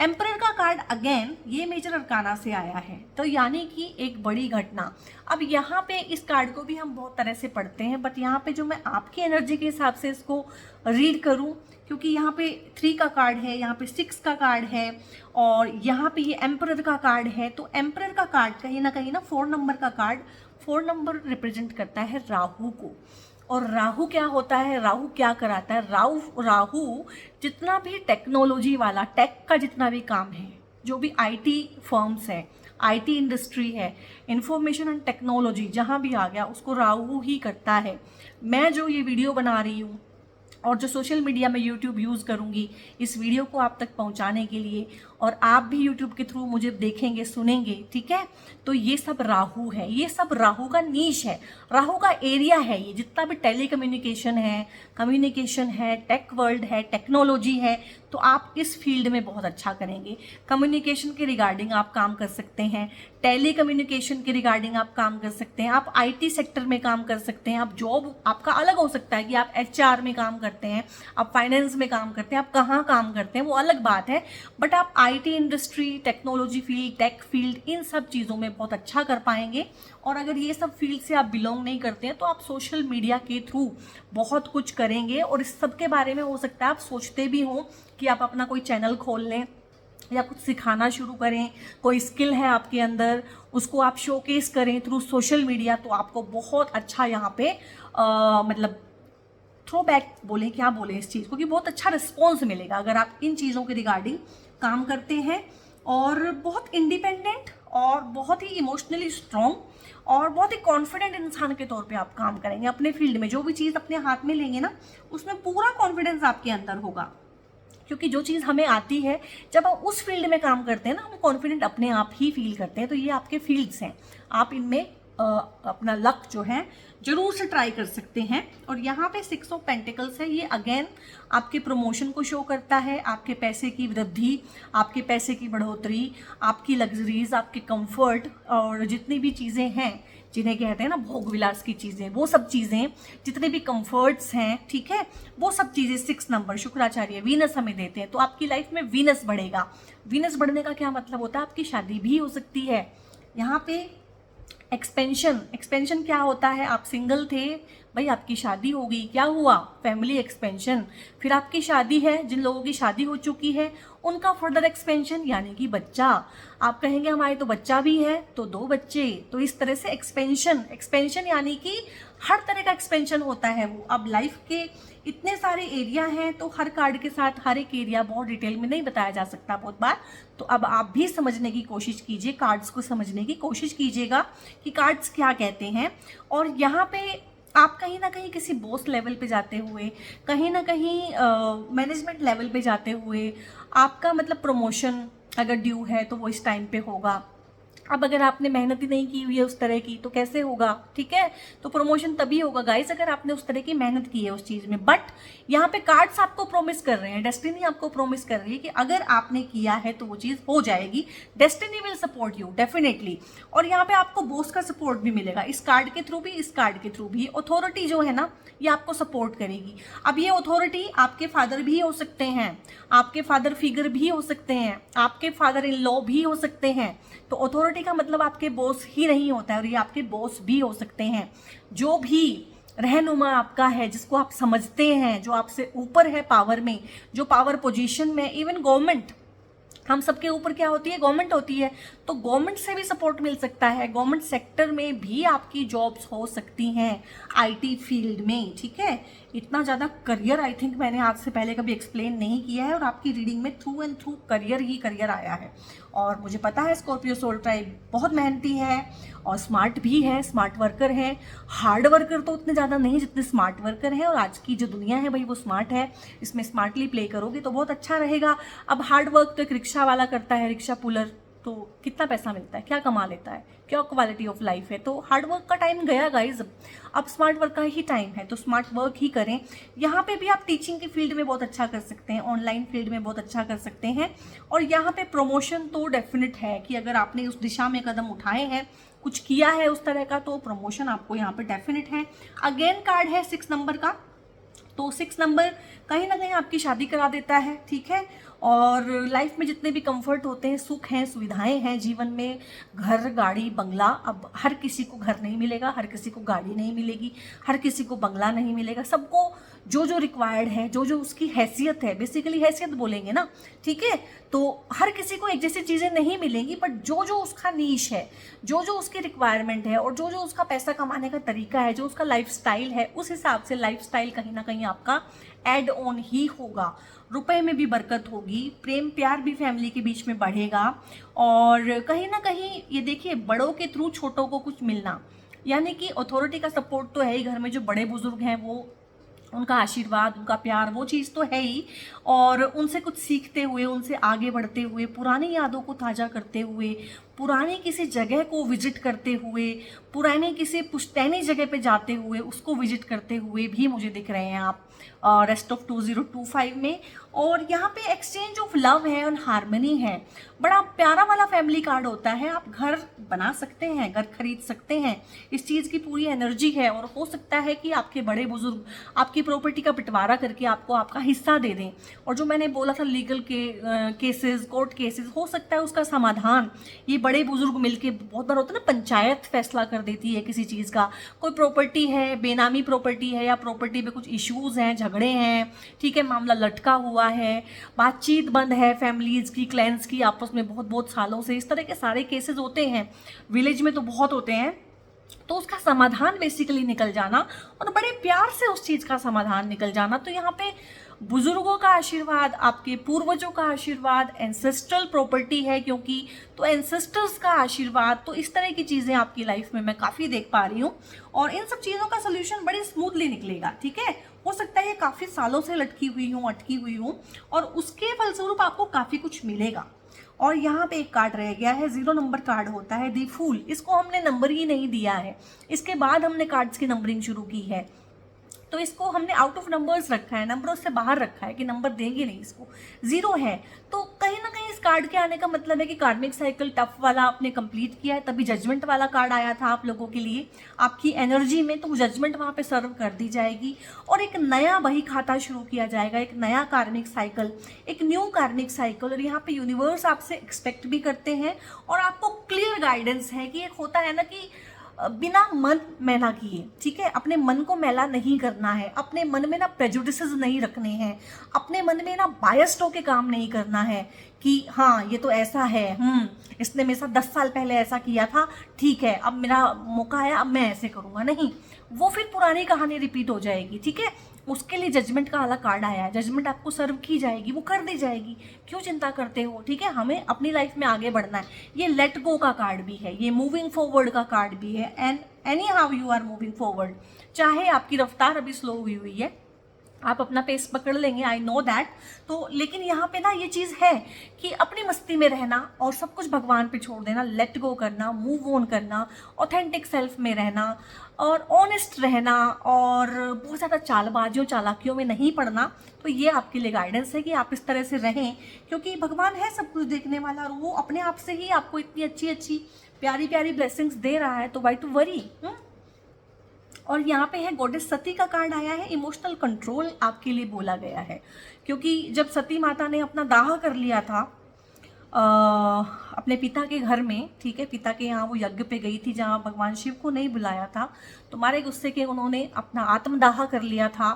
एम्परर का कार्ड अगेन ये मेजर अरकाना से आया है, तो यानी कि एक बड़ी घटना। अब यहाँ पे इस कार्ड को भी हम बहुत तरह से पढ़ते हैं, बट यहाँ पे जो मैं आपकी एनर्जी के हिसाब से इसको रीड करूँ, क्योंकि यहाँ पे 3 का कार्ड है, यहाँ पे 6 का कार्ड है और यहाँ पे ये एम्परर का कार्ड है। तो एम्परर का कार्ड कहीं ना 4 नंबर का कार्ड, 4 नंबर रिप्रेजेंट करता है राहु को। और राहु क्या होता है, राहु क्या कराता है, राहु जितना भी टेक्नोलॉजी वाला, टेक का जितना भी काम है, जो भी आईटी फर्म्स है, आईटी इंडस्ट्री है, इंफॉर्मेशन एंड टेक्नोलॉजी जहाँ भी आ गया उसको राहु ही करता है। मैं जो ये वीडियो बना रही हूँ और जो सोशल मीडिया में यूट्यूब यूज़ करूँगी इस वीडियो को आप तक पहुँचाने के लिए, और आप भी यूट्यूब के थ्रू मुझे देखेंगे सुनेंगे, ठीक है। तो ये सब राहु है, ये सब राहु का नीश है, राहु का एरिया है। ये जितना भी टेली कम्युनिकेशन है, टेक वर्ल्ड है, टेक्नोलॉजी है, तो आप इस फील्ड में बहुत अच्छा करेंगे। कम्युनिकेशन के रिगार्डिंग आप काम कर सकते हैं, टेली कम्युनिकेशन के रिगार्डिंग आप काम कर सकते हैं, आप आईटी सेक्टर में काम कर सकते हैं। आप जॉब आपका अलग हो सकता है कि आप एचआर में काम करते हैं, आप फाइनेंस में काम करते हैं, आप कहाँ काम करते हैं वो अलग बात है, बट आप IT industry, technology field, tech field, इन सब चीज़ों में बहुत अच्छा कर पाएंगे। और अगर ये सब फील्ड से आप बिलोंग नहीं करते हैं तो आप सोशल मीडिया के थ्रू बहुत कुछ करेंगे। और इस सब के बारे में हो सकता है आप सोचते भी हों कि आप अपना कोई चैनल खोल लें या कुछ सिखाना शुरू करें, कोई स्किल है आपके अंदर उसको आप शोकेस करें थ्रू सोशल मीडिया, तो आपको बहुत अच्छा यहाँ पे मतलब थ्रो बैक बोले, क्या बोले इस चीज़ को, कि बहुत अच्छा रिस्पॉन्स मिलेगा अगर आप इन चीज़ों के रिगार्डिंग काम करते हैं। और बहुत इंडिपेंडेंट और बहुत ही इमोशनली स्ट्रॉन्ग और बहुत ही कॉन्फिडेंट इंसान के तौर पे आप काम करेंगे अपने फील्ड में। जो भी चीज़ अपने हाथ में लेंगे ना उसमें पूरा कॉन्फिडेंस आपके अंदर होगा, क्योंकि जो चीज़ हमें आती है जब हम उस फील्ड में काम करते हैं ना, हम कॉन्फिडेंट अपने आप ही फील करते हैं। तो ये आपके फील्ड्स हैं, आप इनमें अपना लक जो है जरूर से ट्राई कर सकते हैं। और यहाँ पे 6 ऑफ पेंटिकल्स है, ये अगेन आपके प्रमोशन को शो करता है, आपके पैसे की वृद्धि, आपके पैसे की बढ़ोतरी, आपकी लग्जरीज, आपके कंफर्ट और जितनी भी चीज़ें हैं जिन्हें कहते हैं ना भोग विलास की चीज़ें, वो सब चीज़ें, जितने भी कंफर्ट्स हैं, ठीक है, वो सब चीज़ें 6 नंबर शुक्राचार्य वीनस हमें देते हैं। तो आपकी लाइफ में वीनस बढ़ेगा। वीनस बढ़ने का क्या मतलब होता है, आपकी शादी भी हो सकती है। यहाँ पे एक्सपेंशन क्या होता है, आप सिंगल थे भाई, आपकी शादी हो गई, क्या हुआ, फैमिली एक्सपेंशन। फिर आपकी शादी है, जिन लोगों की शादी हो चुकी है उनका फर्दर एक्सपेंशन यानी कि बच्चा। आप कहेंगे हमारे तो बच्चा भी है, तो 2 बच्चे। तो इस तरह से एक्सपेंशन यानी कि हर तरह का एक्सपेंशन होता है वो। अब लाइफ के इतने सारे एरिया हैं तो हर कार्ड के साथ हर एक एरिया बहुत डिटेल में नहीं बताया जा सकता बहुत बार। तो अब आप भी समझने की कोशिश कीजिए, कार्ड्स को समझने की कोशिश कीजिएगा कि कार्ड्स क्या कहते हैं। और यहाँ पे आप कहीं ना कहीं किसी बॉस लेवल पे जाते हुए, कहीं ना कहीं मैनेजमेंट लेवल पे जाते हुए, आपका मतलब प्रमोशन अगर ड्यू है तो वो इस टाइम पे होगा। अब अगर आपने मेहनत ही नहीं की हुई है उस तरह की तो कैसे होगा, ठीक है। तो प्रमोशन तभी होगा गाइस अगर आपने उस तरह की मेहनत की है उस चीज में। बट यहाँ पे कार्ड्स आपको प्रॉमिस कर रहे हैं, डेस्टिनी आपको प्रॉमिस कर रही है कि अगर आपने किया है तो वो चीज हो जाएगी, destiny will support you definitely. और यहाँ पे आपको बॉस का सपोर्ट भी मिलेगा, इस कार्ड के थ्रू भी, इस कार्ड के थ्रू भी। अथॉरिटी जो है ना ये आपको सपोर्ट करेगी। अब ये अथॉरिटी आपके फादर भी हो सकते हैं, आपके फादर फिगर भी हो सकते हैं, आपके फादर इन लॉ भी हो सकते हैं। तो अथॉरिटी का मतलब आपके बॉस ही नहीं होता है, और ये आपके बॉस भी हो सकते हैं। जो भी रहनुमा आपका है, जिसको आप समझते हैं, जो आपसे ऊपर है पावर में, जो पावर पोजीशन में, इवन गवर्नमेंट, हम सबके ऊपर क्या होती है, गवर्नमेंट होती है। तो गवर्नमेंट से भी सपोर्ट मिल सकता है, गवर्नमेंट सेक्टर में भी आपकी जॉब्स हो सकती हैं, आईटी फील्ड में, ठीक है। इतना ज़्यादा करियर आई थिंक मैंने आज से पहले कभी एक्सप्लेन नहीं किया है, और आपकी रीडिंग में through and through career he career आया है। और मुझे पता है स्कॉर्पियो सोल ट्राइब बहुत मेहनती है और स्मार्ट भी है, स्मार्ट वर्कर है। हार्ड वर्कर तो उतने ज़्यादा नहीं जितने स्मार्ट वर्कर है, और आज की जो दुनिया है भाई वो स्मार्ट है, इसमें स्मार्टली प्ले करोगे तो बहुत अच्छा रहेगा। अब हार्ड वर्क तो एक रिक्शा वाला करता है, रिक्शा पुलर, तो कितना पैसा मिलता है, क्या कमा लेता है, क्या क्वालिटी ऑफ लाइफ है। तो हार्ड वर्क का टाइम गया गाइज, अब स्मार्ट वर्क का ही टाइम है, तो स्मार्ट वर्क ही करें। यहाँ पे भी आप टीचिंग की फील्ड में बहुत अच्छा कर सकते हैं, ऑनलाइन फील्ड में बहुत अच्छा कर सकते हैं। और यहाँ पे प्रमोशन तो डेफिनेट है कि अगर आपने उस दिशा में कदम उठाए हैं, कुछ किया है उस तरह का, तो प्रमोशन आपको यहाँ पे डेफिनेट है। अगेन कार्ड है 6 नंबर का, तो 6 नंबर कहीं ना कहीं आपकी शादी करा देता है, ठीक है। और लाइफ में जितने भी कंफर्ट होते हैं, सुख हैं, सुविधाएं हैं जीवन में, घर, गाड़ी, बंगला। अब हर किसी को घर नहीं मिलेगा, हर किसी को गाड़ी नहीं मिलेगी, हर किसी को बंगला नहीं मिलेगा। सबको जो जो रिक्वायर्ड है, जो जो उसकी हैसियत है, बेसिकली हैसियत बोलेंगे ना, ठीक है। तो हर किसी को एक जैसी चीज़ें नहीं मिलेंगी, बट जो जो उसका नीश है, जो जो उसकी रिक्वायरमेंट है, और जो जो उसका पैसा कमाने का तरीका है, जो उसका लाइफस्टाइल है, उस हिसाब से लाइफस्टाइल कहीं ना कहीं आपका एड ऑन ही होगा। रुपए में भी बरकत होगी, प्रेम प्यार भी फैमिली के बीच में बढ़ेगा। और कहीं ना कहीं ये देखिए, बड़ों के थ्रू छोटों को कुछ मिलना, यानी कि अथॉरिटी का सपोर्ट तो है ही, घर में जो बड़े बुजुर्ग हैं वो, उनका आशीर्वाद, उनका प्यार, वो चीज़ तो है ही। और उनसे कुछ सीखते हुए, उनसे आगे बढ़ते हुए, पुरानी यादों को ताज़ा करते हुए, पुरानी किसी जगह को विजिट करते हुए, पुरानी किसी पुश्तैनी जगह पे जाते हुए, उसको विजिट करते हुए भी मुझे दिख रहे हैं आप रेस्ट ऑफ 2025 में। और यहाँ पे एक्सचेंज ऑफ लव है और हार्मनी है, बड़ा प्यारा वाला फैमिली कार्ड होता है। आप घर बना सकते हैं, घर खरीद सकते हैं, इस चीज़ की पूरी एनर्जी है। और हो सकता है कि आपके बड़े बुजुर्ग आपकी प्रॉपर्टी का बंटवारा करके आपको आपका हिस्सा दे दें। और जो मैंने बोला था लीगल केसेस, कोर्ट केसेस, हो सकता है उसका समाधान ये बड़े बुजुर्ग मिलके, बहुत बार होता है ना पंचायत फैसला कर देती है किसी चीज़ का। कोई प्रॉपर्टी है, बेनामी प्रॉपर्टी है, या प्रॉपर्टी में कुछ इश्यूज हैं, झगड़े हैं, ठीक है, मामला लटका हुआ है, बातचीत बंद है फैमिलीज की, क्लैंस की आपस में बहुत बहुत सालों से, इस तरह के सारे केसेस होते हैं, विलेज में तो बहुत होते हैं। तो उसका समाधान बेसिकली निकल जाना, और बड़े प्यार से उस चीज़ का समाधान निकल जाना। तो यहाँ पे बुजुर्गों का आशीर्वाद, आपके पूर्वजों का आशीर्वाद, एंसेस्ट्रल प्रॉपर्टी है क्योंकि, तो एंसेस्टर्स का आशीर्वाद, तो इस तरह की चीज़ें आपकी लाइफ में मैं काफ़ी देख पा रही हूँ। और इन सब चीज़ों का सोल्यूशन बड़ी स्मूथली निकलेगा, ठीक है। हो सकता है ये काफ़ी सालों से लटकी हुई हूँ, अटकी हुई हूँ, और उसके फलस्वरूप आपको काफ़ी कुछ मिलेगा। और यहाँ पे एक कार्ड रह गया है, 0 नंबर कार्ड होता है दी फूल। इसको हमने नंबर ही नहीं दिया है, इसके बाद हमने कार्ड्स की नंबरिंग शुरू की है, तो इसको हमने आउट ऑफ नंबर्स रखा है, नंबरों से बाहर रखा है कि नंबर देंगे नहीं इसको, 0 है। तो कहीं ना कहीं इस कार्ड के आने का मतलब है कि कार्मिक साइकिल टफ वाला आपने कंप्लीट किया है, तभी जजमेंट वाला कार्ड आया था आप लोगों के लिए, आपकी एनर्जी में, तो जजमेंट वहाँ पे सर्व कर दी जाएगी। और एक नया बही खाता शुरू किया जाएगा, एक नया कार्मिक साइकिल, एक न्यू कार्मिक साइकिल। और यहाँ पे यूनिवर्स आपसे एक्सपेक्ट भी करते हैं, और आपको क्लियर गाइडेंस है कि एक होता है ना कि बिना मन मैला किए, ठीक है, अपने मन को मैला नहीं करना है, अपने मन में ना प्रेजुडिसेस नहीं रखने हैं, अपने मन में ना बायस्ड होके काम नहीं करना है कि हाँ ये तो ऐसा है, इसने मेरे साथ 10 साल पहले ऐसा किया था, ठीक है अब मेरा मौका है, अब मैं ऐसे करूँगा, नहीं, वो फिर पुरानी कहानी रिपीट हो जाएगी, ठीक है। उसके लिए जजमेंट का अलग कार्ड आया है, जजमेंट आपको सर्व की जाएगी, वो कर दी जाएगी, क्यों चिंता करते हो, ठीक है। हमें अपनी लाइफ में आगे बढ़ना है। ये लेट गो का कार्ड भी है, ये मूविंग फॉरवर्ड का कार्ड भी है, and anyhow you are moving forward, चाहे आपकी रफ्तार अभी स्लो हुई है, आप अपना पेस पकड़ लेंगे, आई नो दैट। तो लेकिन यहाँ पे ना ये चीज़ है कि अपनी मस्ती में रहना और सब कुछ भगवान पे छोड़ देना, लेट गो करना, मूव ऑन करना, ऑथेंटिक सेल्फ में रहना और ऑनेस्ट रहना और बहुत ज़्यादा चालबाजियों चालाकियों में नहीं पड़ना। तो ये आपके लिए गाइडेंस है कि आप इस तरह से रहें, क्योंकि भगवान है सब कुछ देखने वाला और वो अपने आप से ही आपको इतनी अच्छी अच्छी प्यारी प्यारी ब्लेसिंग्स दे रहा है, तो वाई टू वरी। और यहाँ पे है गॉडेस सती का कार्ड आया है, इमोशनल कंट्रोल आपके लिए बोला गया है, क्योंकि जब सती माता ने अपना दाह कर लिया था अपने पिता के घर में, ठीक है, पिता के यहाँ वो यज्ञ पे गई थी जहाँ भगवान शिव को नहीं बुलाया था, तो मारे गुस्से के उन्होंने अपना आत्मदाह कर लिया था।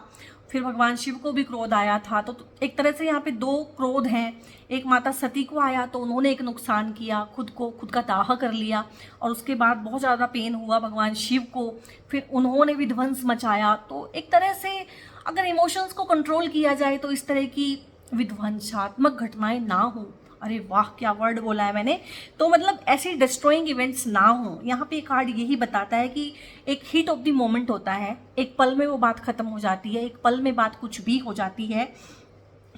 फिर भगवान शिव को भी क्रोध आया था, तो एक तरह से यहाँ पे दो क्रोध हैं। एक माता सती को आया तो उन्होंने एक नुकसान किया, खुद का दाह कर लिया, और उसके बाद बहुत ज़्यादा पेन हुआ भगवान शिव को, फिर उन्होंने विध्वंस मचाया। तो एक तरह से अगर इमोशंस को कंट्रोल किया जाए तो इस तरह की विध्वंसात्मक घटनाएं ना हो। अरे वाह, क्या वर्ड बोला है मैंने। तो मतलब ऐसे डिस्ट्रॉइंग इवेंट्स ना हो। यहाँ पे कार्ड यही बताता है कि एक हीट ऑफ द मोमेंट होता है, एक पल में वो बात खत्म हो जाती है, एक पल में बात कुछ भी हो जाती है।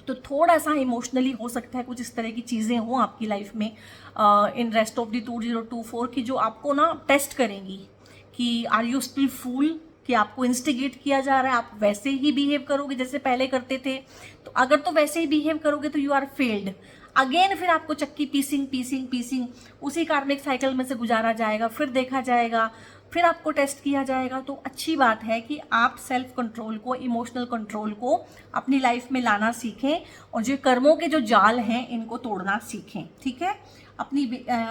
तो थोड़ा सा इमोशनली हो सकता है कुछ इस तरह की चीज़ें हों आपकी लाइफ में इन रेस्ट ऑफ द 2024 की, जो आपको ना टेस्ट करेंगी कि आर यू स्टिल फूल, कि आपको इंस्टिगेट किया जा रहा है, आप वैसे ही बिहेव करोगे जैसे पहले करते थे। तो अगर तो वैसे ही बिहेव करोगे तो यू आर फेल्ड। अगेन फिर आपको चक्की पीसिंग उसी कार्मिक साइकिल में से गुजारा जाएगा, फिर देखा जाएगा, फिर आपको टेस्ट किया जाएगा। तो अच्छी बात है कि आप सेल्फ कंट्रोल को, इमोशनल कंट्रोल को अपनी लाइफ में लाना सीखें और जो कर्मों के जो जाल हैं इनको तोड़ना सीखें, ठीक है। अपनी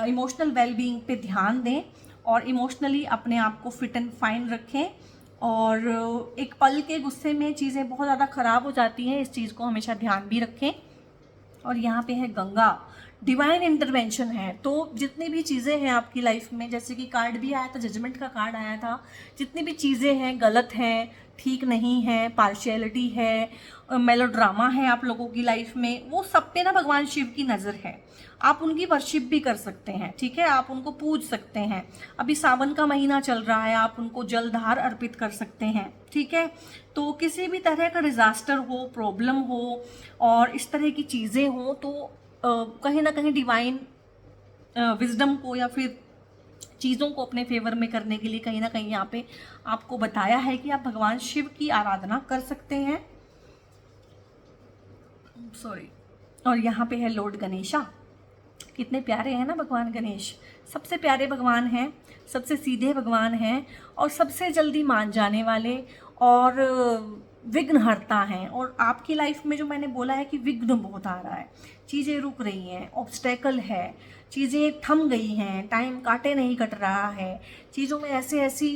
इमोशनल वेलबींग पे ध्यान दें और इमोशनली अपने आप को फिट एंड फाइन रखें। और एक पल के गुस्से में चीज़ें बहुत ज़्यादा ख़राब हो जाती हैं, इस चीज़ को हमेशा ध्यान भी रखें। और यहाँ पे है गंगा, डिवाइन इंटरवेंशन है। तो जितनी भी चीज़ें हैं आपकी लाइफ में, जैसे कि कार्ड भी आया था, जजमेंट का कार्ड आया था, जितनी भी चीज़ें हैं गलत हैं, ठीक नहीं है, पार्शियलिटी है, मेलोड्रामा है आप लोगों की लाइफ में, वो सब पे ना भगवान शिव की नज़र है। आप उनकी वर्शिप भी कर सकते हैं, ठीक है, आप उनको पूज सकते हैं। अभी सावन का महीना चल रहा है, आप उनको जलधार अर्पित कर सकते हैं, ठीक है। तो किसी भी तरह का डिज़ास्टर हो, प्रॉब्लम हो और इस तरह की चीज़ें हों, तो कहीं ना कहीं डिवाइन विजडम को या फिर चीज़ों को अपने फेवर में करने के लिए कहीं ना कहीं यहाँ पे आपको बताया है कि आप भगवान शिव की आराधना कर सकते हैं। सॉरी। और यहाँ पे है लॉर्ड गणेशा, कितने प्यारे हैं ना भगवान गणेश। सबसे प्यारे भगवान हैं, सबसे सीधे भगवान हैं और सबसे जल्दी मान जाने वाले और विघ्नहर्ता हैं। और आपकी लाइफ में जो मैंने बोला है कि विघ्न बहुत आ रहा है, चीज़ें रुक रही हैं, ऑब्स्टेकल है, चीज़ें थम गई हैं, टाइम काटे नहीं कट रहा है, चीज़ों में ऐसी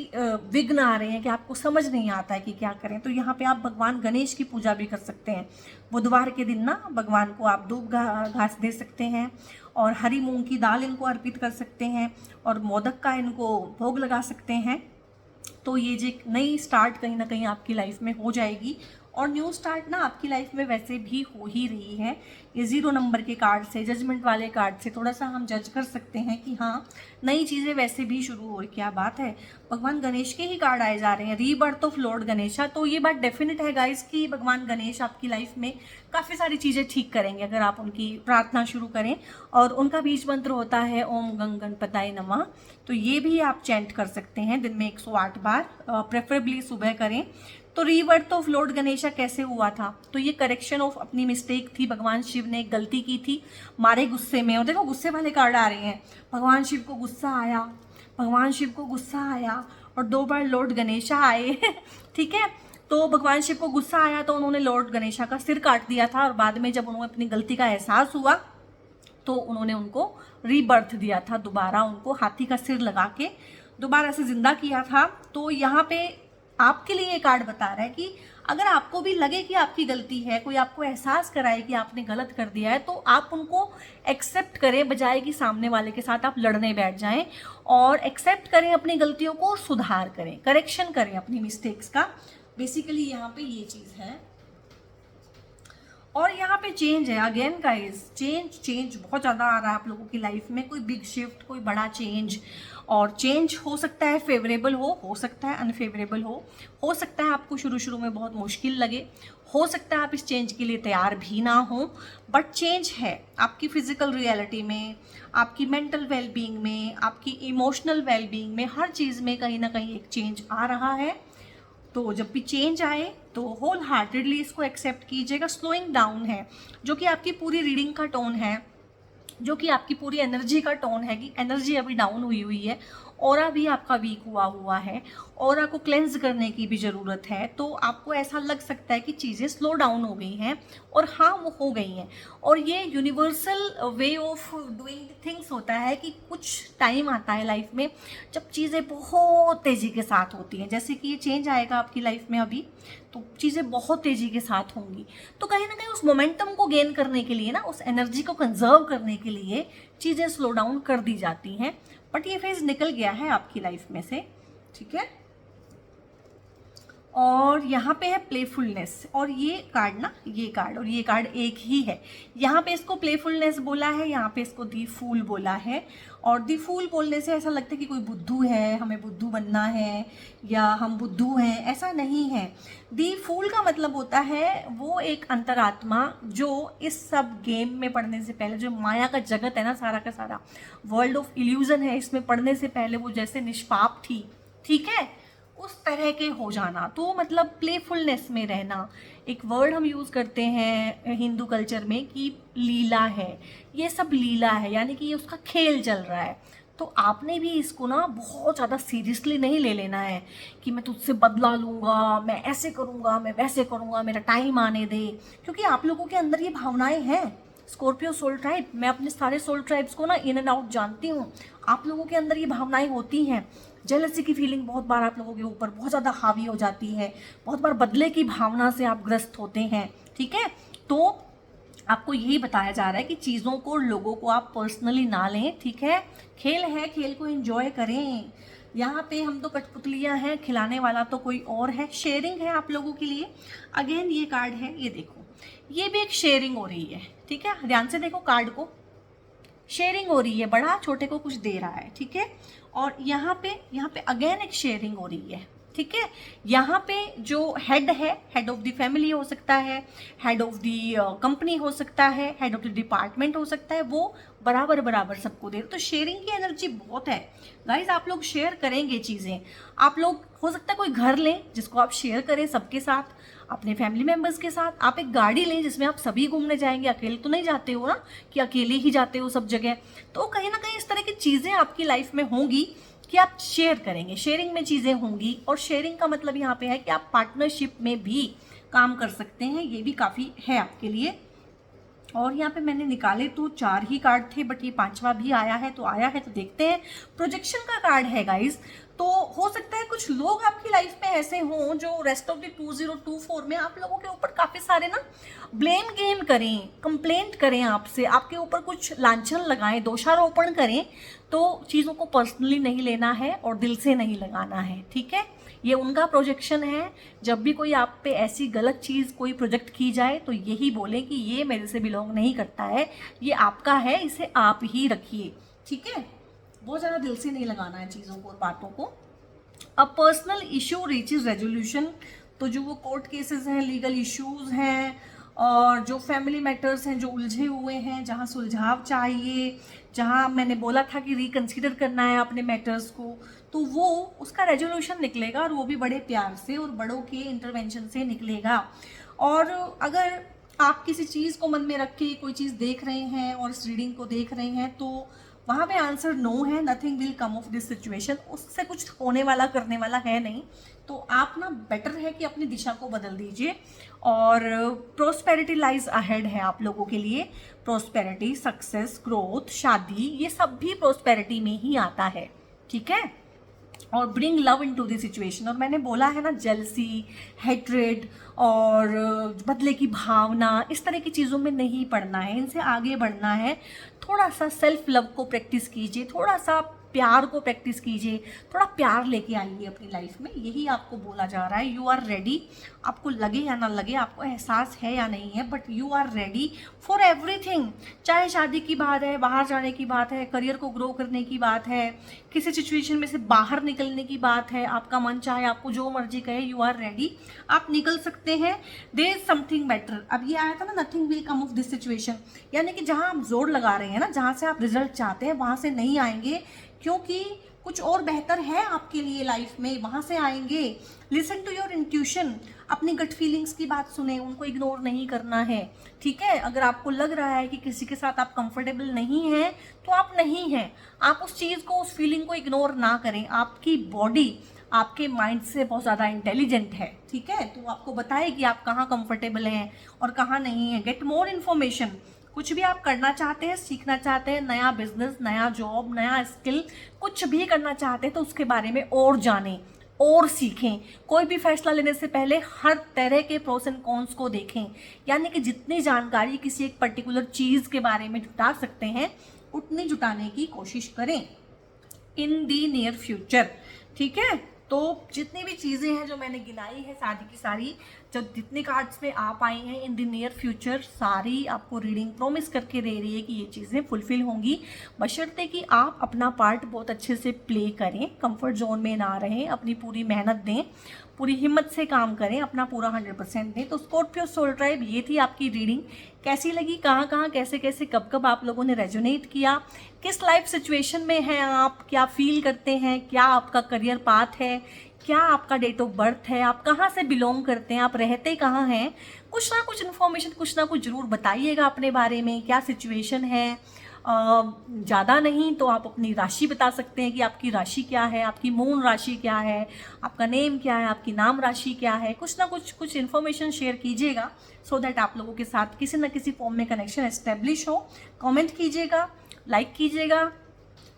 विघ्न आ रहे हैं कि आपको समझ नहीं आता है कि क्या करें। तो यहाँ पे आप भगवान गणेश की पूजा भी कर सकते हैं। बुधवार के दिन ना भगवान को आप दूब घास दे सकते हैं और हरी मूंग की दाल इनको अर्पित कर सकते हैं और मोदक का इनको भोग लगा सकते हैं। तो ये जो नई स्टार्ट कहीं ना कहीं आपकी लाइफ में हो जाएगी। और न्यू स्टार्ट ना आपकी लाइफ में वैसे भी हो ही रही है। ये 0 नंबर के कार्ड से, जजमेंट वाले कार्ड से थोड़ा सा हम जज कर सकते हैं कि हाँ, नई चीज़ें वैसे भी शुरू हो रही। क्या बात है, भगवान गणेश के ही कार्ड आए जा रहे हैं, रीबर्थ ऑफ लॉर्ड गणेशा। तो ये बात डेफिनेट है गाइस कि भगवान गणेश आपकी लाइफ में काफ़ी सारी चीज़ें ठीक करेंगे अगर आप उनकी प्रार्थना शुरू करें। और उनका बीज मंत्र होता है ओम गंग गणपताय नमः। तो ये भी आप चैंट कर सकते हैं दिन में 108 बार, प्रेफरेबली सुबह करें। तो रीबर्थ ऑफ लॉर्ड गणेशा कैसे हुआ था, तो ये करेक्शन ऑफ अपनी मिस्टेक थी। भगवान शिव ने एक गलती की थी मारे गुस्से में। और देखो गुस्से वाले कार्ड आ रहे हैं, भगवान शिव को गुस्सा आया, भगवान शिव को गुस्सा आया और 2 बार लॉर्ड गणेशा आए ठीक है। तो भगवान शिव को गुस्सा आया तो उन्होंने लॉर्ड गणेशा का सिर काट दिया था और बाद में जब उन्हें अपनी गलती का एहसास हुआ तो उन्होंने उनको रीबर्थ दिया था, दोबारा उनको हाथी का सिर लगा के दोबारा से जिंदा किया था। तो यहाँ पे आपके लिए ये कार्ड बता रहा है कि अगर आपको भी लगे कि आपकी गलती है, कोई आपको एहसास कराए कि आपने गलत कर दिया है, तो आप उनको एक्सेप्ट करें, बजाय कि सामने वाले के साथ आप लड़ने बैठ जाएं। और एक्सेप्ट करें अपनी गलतियों को, सुधार करें, करेक्शन करें अपनी मिस्टेक्स का। बेसिकली यहाँ पे ये चीज़ है। और यहाँ पे चेंज है अगेन गाइस, चेंज बहुत ज़्यादा आ रहा है आप लोगों की लाइफ में, कोई बिग शिफ्ट, कोई बड़ा चेंज। और चेंज हो सकता है फेवरेबल हो सकता है अनफेवरेबल हो सकता है आपको शुरू शुरू में बहुत मुश्किल लगे, हो सकता है आप इस चेंज के लिए तैयार भी ना हो, बट चेंज है आपकी फिजिकल रियलिटी में, आपकी मेंटल वेलबींग में, आपकी इमोशनल वेलबींग में, हर चीज़ में कहीं ना कहीं एक चेंज आ रहा है। तो जब भी चेंज आए तो होल हार्टेडली इसको एक्सेप्ट कीजिएगा। स्लोइंग डाउन है जो कि आपकी पूरी रीडिंग का टोन है, जो कि आपकी पूरी एनर्जी का टोन है कि एनर्जी अभी डाउन हुई हुई है, ऑरा भी आपका वीक हुआ है, ऑरा को क्लेंज करने की भी ज़रूरत है। तो आपको ऐसा लग सकता है कि चीज़ें स्लो डाउन हो गई हैं, और हाँ वो हो गई हैं। और ये universal way of doing things होता है कि कुछ टाइम आता है लाइफ में जब चीज़ें बहुत तेज़ी के साथ होती हैं, जैसे कि ये चेंज आएगा आपकी लाइफ में अभी, तो चीज़ें बहुत तेज़ी के साथ होंगी। तो कहीं ना कहीं उस मोमेंटम को गेन करने के लिए ना, उस एनर्जी को कंजर्व करने के लिए चीज़ें स्लो डाउन कर दी जाती हैं, बट ये फेज निकल गया है आपकी लाइफ में से, ठीक है। और यहाँ पे है प्लेफुलनेस, और ये कार्ड ना, ये कार्ड और ये कार्ड एक ही है। यहाँ पे इसको प्लेफुलनेस बोला है, यहाँ पे इसको दी फूल बोला है। और दी फूल बोलने से ऐसा लगता है कि कोई बुद्धू है, हमें बुद्धू बनना है या हम बुद्धू हैं, ऐसा नहीं है। दी फूल का मतलब होता है वो एक अंतरात्मा जो इस सब गेम में पढ़ने से पहले, जो माया का जगत है ना सारा का सारा, वर्ल्ड ऑफ इल्यूजन है, इसमें पढ़ने से पहले वो जैसे निष्पाप थी, ठीक है, उस तरह के हो जाना। तो मतलब प्लेफुलनेस में रहना। एक वर्ड हम यूज़ करते हैं हिंदू कल्चर में कि लीला है, ये सब लीला है, यानी कि ये उसका खेल चल रहा है। तो आपने भी इसको ना बहुत ज़्यादा सीरियसली नहीं ले लेना है कि मैं तुझसे बदला लूँगा, मैं ऐसे करूँगा, मैं वैसे करूँगा, मेरा टाइम आने दे, क्योंकि आप लोगों के अंदर ये भावनाएं हैं। स्कॉर्पियो सोल ट्राइब, मैं अपने सारे सोल ट्राइब्स को ना इन एंड आउट जानती हूँ। आप लोगों के अंदर ये भावनाएं होती हैं। जेलसी की फीलिंग बहुत बार आप लोगों के ऊपर बहुत ज़्यादा हावी हो जाती है, बहुत बार बदले की भावना से आप ग्रस्त होते हैं, ठीक है। तो आपको यही बताया जा रहा है कि चीज़ों को, लोगों को आप पर्सनली ना लें, ठीक है। खेल है, खेल को एंजॉय करें। यहाँ पे हम तो कठपुतलियाँ हैं, खिलाने वाला तो कोई और है। शेयरिंग है आप लोगों के लिए। अगेन ये कार्ड है, ये देखो, ये भी एक शेयरिंग हो रही है, ठीक है। ध्यान से देखो कार्ड को, शेयरिंग हो रही है, बड़ा छोटे को कुछ दे रहा है, ठीक है। और यहाँ पे अगेन एक शेयरिंग हो रही है, ठीक है। यहाँ पे जो हेड है, हेड ऑफ द फैमिली हो सकता है, हेड ऑफ द कंपनी हो सकता है, हेड ऑफ द डिपार्टमेंट हो सकता है, वो बराबर बराबर सबको दे रहे। तो शेयरिंग की एनर्जी बहुत है गाइज। आप लोग शेयर करेंगे चीज़ें। आप लोग, हो सकता है कोई घर लें जिसको आप शेयर करें सबके साथ, अपने फैमिली मेम्बर्स के साथ। आप एक गाड़ी लें जिसमें आप सभी घूमने जाएंगे, अकेले तो नहीं जाते हो ना कि अकेले ही जाते हो सब जगह। तो कहीं ना कहीं इस तरह की चीज़ें आपकी लाइफ में होंगी कि आप शेयर करेंगे, शेयरिंग में चीज़ें होंगी। और शेयरिंग का मतलब यहाँ पे है कि आप पार्टनरशिप में भी काम कर सकते हैं, ये भी काफ़ी है आपके लिए। और यहाँ पे मैंने निकाले तो 4 ही कार्ड थे, बट ये 5वां भी आया है, तो देखते हैं। प्रोजेक्शन का कार्ड है गाइज। तो हो सकता है कुछ लोग आपकी लाइफ में ऐसे हों जो रेस्ट ऑफ द 2024 में आप लोगों के ऊपर काफ़ी सारे ना ब्लेम गेम करें, कंप्लेंट करें आपसे, आपके ऊपर कुछ लांछन लगाएं, दोषारोपण करें। तो चीज़ों को पर्सनली नहीं लेना है और दिल से नहीं लगाना है, ठीक है। ये उनका प्रोजेक्शन है। जब भी कोई आप पे ऐसी गलत चीज़, कोई प्रोजेक्ट की जाए, तो यही बोलें कि ये मेरे से बिलोंग नहीं करता है, ये आपका है, इसे आप ही रखिए, ठीक है। बहुत ज़्यादा दिल से नहीं लगाना है चीज़ों को और बातों को। अब पर्सनल इशू रीचेज रेजोल्यूशन, तो जो वो कोर्ट केसेस हैं, लीगल इश्यूज हैं, और जो फैमिली मैटर्स हैं जो उलझे हुए हैं, जहाँ सुलझाव चाहिए, जहाँ मैंने बोला था कि रिकन्सिडर करना है अपने मैटर्स को, तो वो उसका रेजोल्यूशन निकलेगा, और वो भी बड़े प्यार से और बड़ों के इंटरवेंशन से निकलेगा। और अगर आप किसी चीज़ को मन में रख के कोई चीज़ देख रहे हैं और इस रीडिंग को देख रहे हैं, तो वहाँ पे आंसर नो है। Nothing will come of this situation, उससे कुछ होने वाला, करने वाला है नहीं। तो आप ना, बेटर है कि अपनी दिशा को बदल दीजिए। और प्रोस्पेरिटी लाइज अहेड है आप लोगों के लिए। प्रोस्पेरिटी, सक्सेस, ग्रोथ, शादी, ये सब भी प्रोस्पेरिटी में ही आता है, ठीक है। और bring love into the situation. और मैंने बोला है ना, जेलसी, हेट्रेड और बदले की भावना, इस तरह की चीज़ों में नहीं पड़ना है, इनसे आगे बढ़ना है। थोड़ा सा सेल्फ लव को प्रैक्टिस कीजिए, थोड़ा सा प्यार को प्रैक्टिस कीजिए, थोड़ा प्यार लेके आइए अपनी लाइफ में, यही आपको बोला जा रहा है। यू आर रेडी, आपको लगे या ना लगे, आपको एहसास है या नहीं है, but you are ready for everything. चाहे शादी की बात है, बाहर जाने की बात है, करियर को ग्रो करने की बात है, किसी सिचुएशन में से बाहर निकलने की बात है, आपका मन चाहे आपको जो मर्जी कहे, यू आर रेडी, आप निकल सकते हैं। There is something better. अब ये आया था ना, nothing will come of this situation, यानी कि जहाँ आप जोर लगा रहे हैं ना, जहाँ से आप रिजल्ट चाहते हैं वहाँ से नहीं आएंगे, क्योंकि कुछ और बेहतर है आपके लिए लाइफ में, वहाँ से आएंगे। लिसन टू योर इंट्यूशन, अपनी गट फीलिंग्स की बात सुने, उनको इग्नोर नहीं करना है, ठीक है। अगर आपको लग रहा है कि किसी के साथ आप कंफर्टेबल नहीं हैं, तो आप नहीं हैं, आप उस चीज़ को, उस फीलिंग को इग्नोर ना करें। आपकी बॉडी आपके माइंड से बहुत ज़्यादा इंटेलिजेंट है, ठीक है, तो आपको बताएगी आप कहाँ कंफर्टेबल हैं और कहाँ नहीं है। गेट मोर इन्फॉर्मेशन, कुछ भी आप करना चाहते हैं, सीखना चाहते हैं, नया बिजनेस, नया जॉब, नया स्किल, कुछ भी करना चाहते हैं, तो उसके बारे में और जानें और सीखें। कोई भी फैसला लेने से पहले हर तरह के प्रोस एंड कॉन्स को देखें, यानी कि जितनी जानकारी किसी एक पर्टिकुलर चीज़ के बारे में जुटा सकते हैं, उतनी जुटाने की कोशिश करें इन दी नियर फ्यूचर, ठीक है। तो जितनी भी चीज़ें हैं जो मैंने गिनाई है सारी की सारी, जब जितने कार्ड्स में आप आई हैं इन द नियर फ्यूचर, सारी आपको रीडिंग प्रॉमिस करके दे रही है कि ये चीज़ें फुलफिल होंगी, बशर्ते कि आप अपना पार्ट बहुत अच्छे से प्ले करें, कंफर्ट जोन में ना रहें, अपनी पूरी मेहनत दें, पूरी हिम्मत से काम करें, अपना पूरा 100% दें। तो स्कॉर्पियो सोल ट्राइब, ये थी आपकी रीडिंग। कैसी लगी, कहाँ कहाँ कैसे कैसे कब कब आप लोगों ने रेजोनेट किया, किस लाइफ सिचुएशन में हैं आप, क्या फील करते हैं, क्या आपका करियर पाथ है, क्या आपका डेट ऑफ बर्थ है, आप कहाँ से बिलोंग करते हैं, आप रहते कहाँ हैं, कुछ ना कुछ इन्फॉर्मेशन, कुछ ना कुछ ज़रूर बताइएगा अपने बारे में, क्या सिचुएशन है। ज़्यादा नहीं तो आप अपनी राशि बता सकते हैं कि आपकी राशि क्या है, आपकी मून राशि क्या है, आपका नेम क्या है, आपकी नाम राशि क्या है, कुछ ना कुछ इन्फॉर्मेशन शेयर कीजिएगा, सो दैट आप लोगों के साथ किसी न किसी फॉर्म में कनेक्शन एस्टेब्लिश हो। कमेंट कीजिएगा, लाइक कीजिएगा,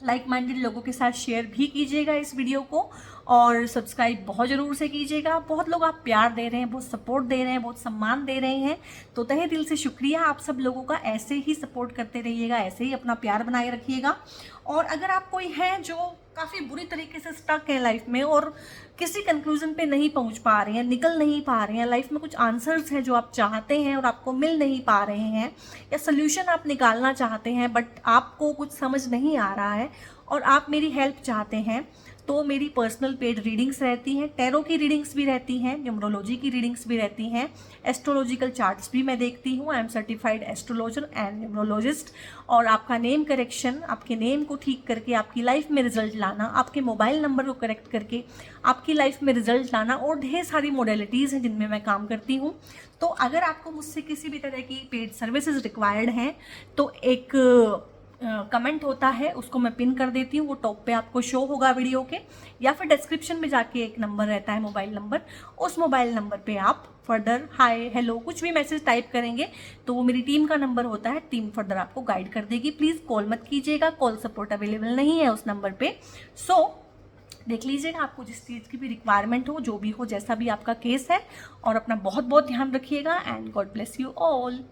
लाइक माइंडेड लोगों के साथ शेयर भी कीजिएगा इस वीडियो को, और सब्सक्राइब बहुत ज़रूर से कीजिएगा। बहुत लोग आप प्यार दे रहे हैं, बहुत सपोर्ट दे रहे हैं, बहुत सम्मान दे रहे हैं, तो तहे दिल से शुक्रिया आप सब लोगों का। ऐसे ही सपोर्ट करते रहिएगा, ऐसे ही अपना प्यार बनाए रखिएगा। और अगर आप कोई हैं जो काफ़ी बुरी तरीके से स्टक है लाइफ में और किसी कंक्लूजन पे नहीं पहुंच पा रहे हैं, निकल नहीं पा रहे हैं, लाइफ में कुछ आंसर्स हैं जो आप चाहते हैं और आपको मिल नहीं पा रहे हैं, या सोल्यूशन आप निकालना चाहते हैं बट आपको कुछ समझ नहीं आ रहा है और आप मेरी हेल्प चाहते हैं, तो मेरी पर्सनल पेड रीडिंग्स रहती हैं, टैरो की रीडिंग्स भी रहती हैं, न्यूमरोलॉजी की रीडिंग्स भी रहती हैं, एस्ट्रोलॉजिकल चार्ट्स भी मैं देखती हूँ। I am certified astrologer and numerologist. और आपका नेम करेक्शन, आपके नेम को ठीक करके आपकी लाइफ में रिजल्ट लाना, आपके मोबाइल नंबर को करेक्ट करके आपकी लाइफ में रिजल्ट लाना, और ढेर सारी मॉडलिटीज़ हैं जिनमें मैं काम करती हूँ। तो अगर आपको मुझसे किसी भी तरह की पेड सर्विसेज रिक्वायर्ड हैं, तो एक कमेंट होता है, उसको मैं पिन कर देती हूँ, वो टॉप पे आपको शो होगा वीडियो के, या फिर डिस्क्रिप्शन में जाके एक नंबर रहता है मोबाइल नंबर, उस मोबाइल नंबर पे आप फर्दर हाय हेलो कुछ भी मैसेज टाइप करेंगे तो वो मेरी टीम का नंबर होता है, टीम फर्दर आपको गाइड कर देगी। प्लीज़ कॉल मत कीजिएगा, कॉल सपोर्ट अवेलेबल नहीं है उस नंबर पे। सो देख लीजिएगा आपको जिस चीज़ की भी रिक्वायरमेंट हो, जो भी हो, जैसा भी आपका केस है, और अपना बहुत बहुत ध्यान रखिएगा and God bless you all.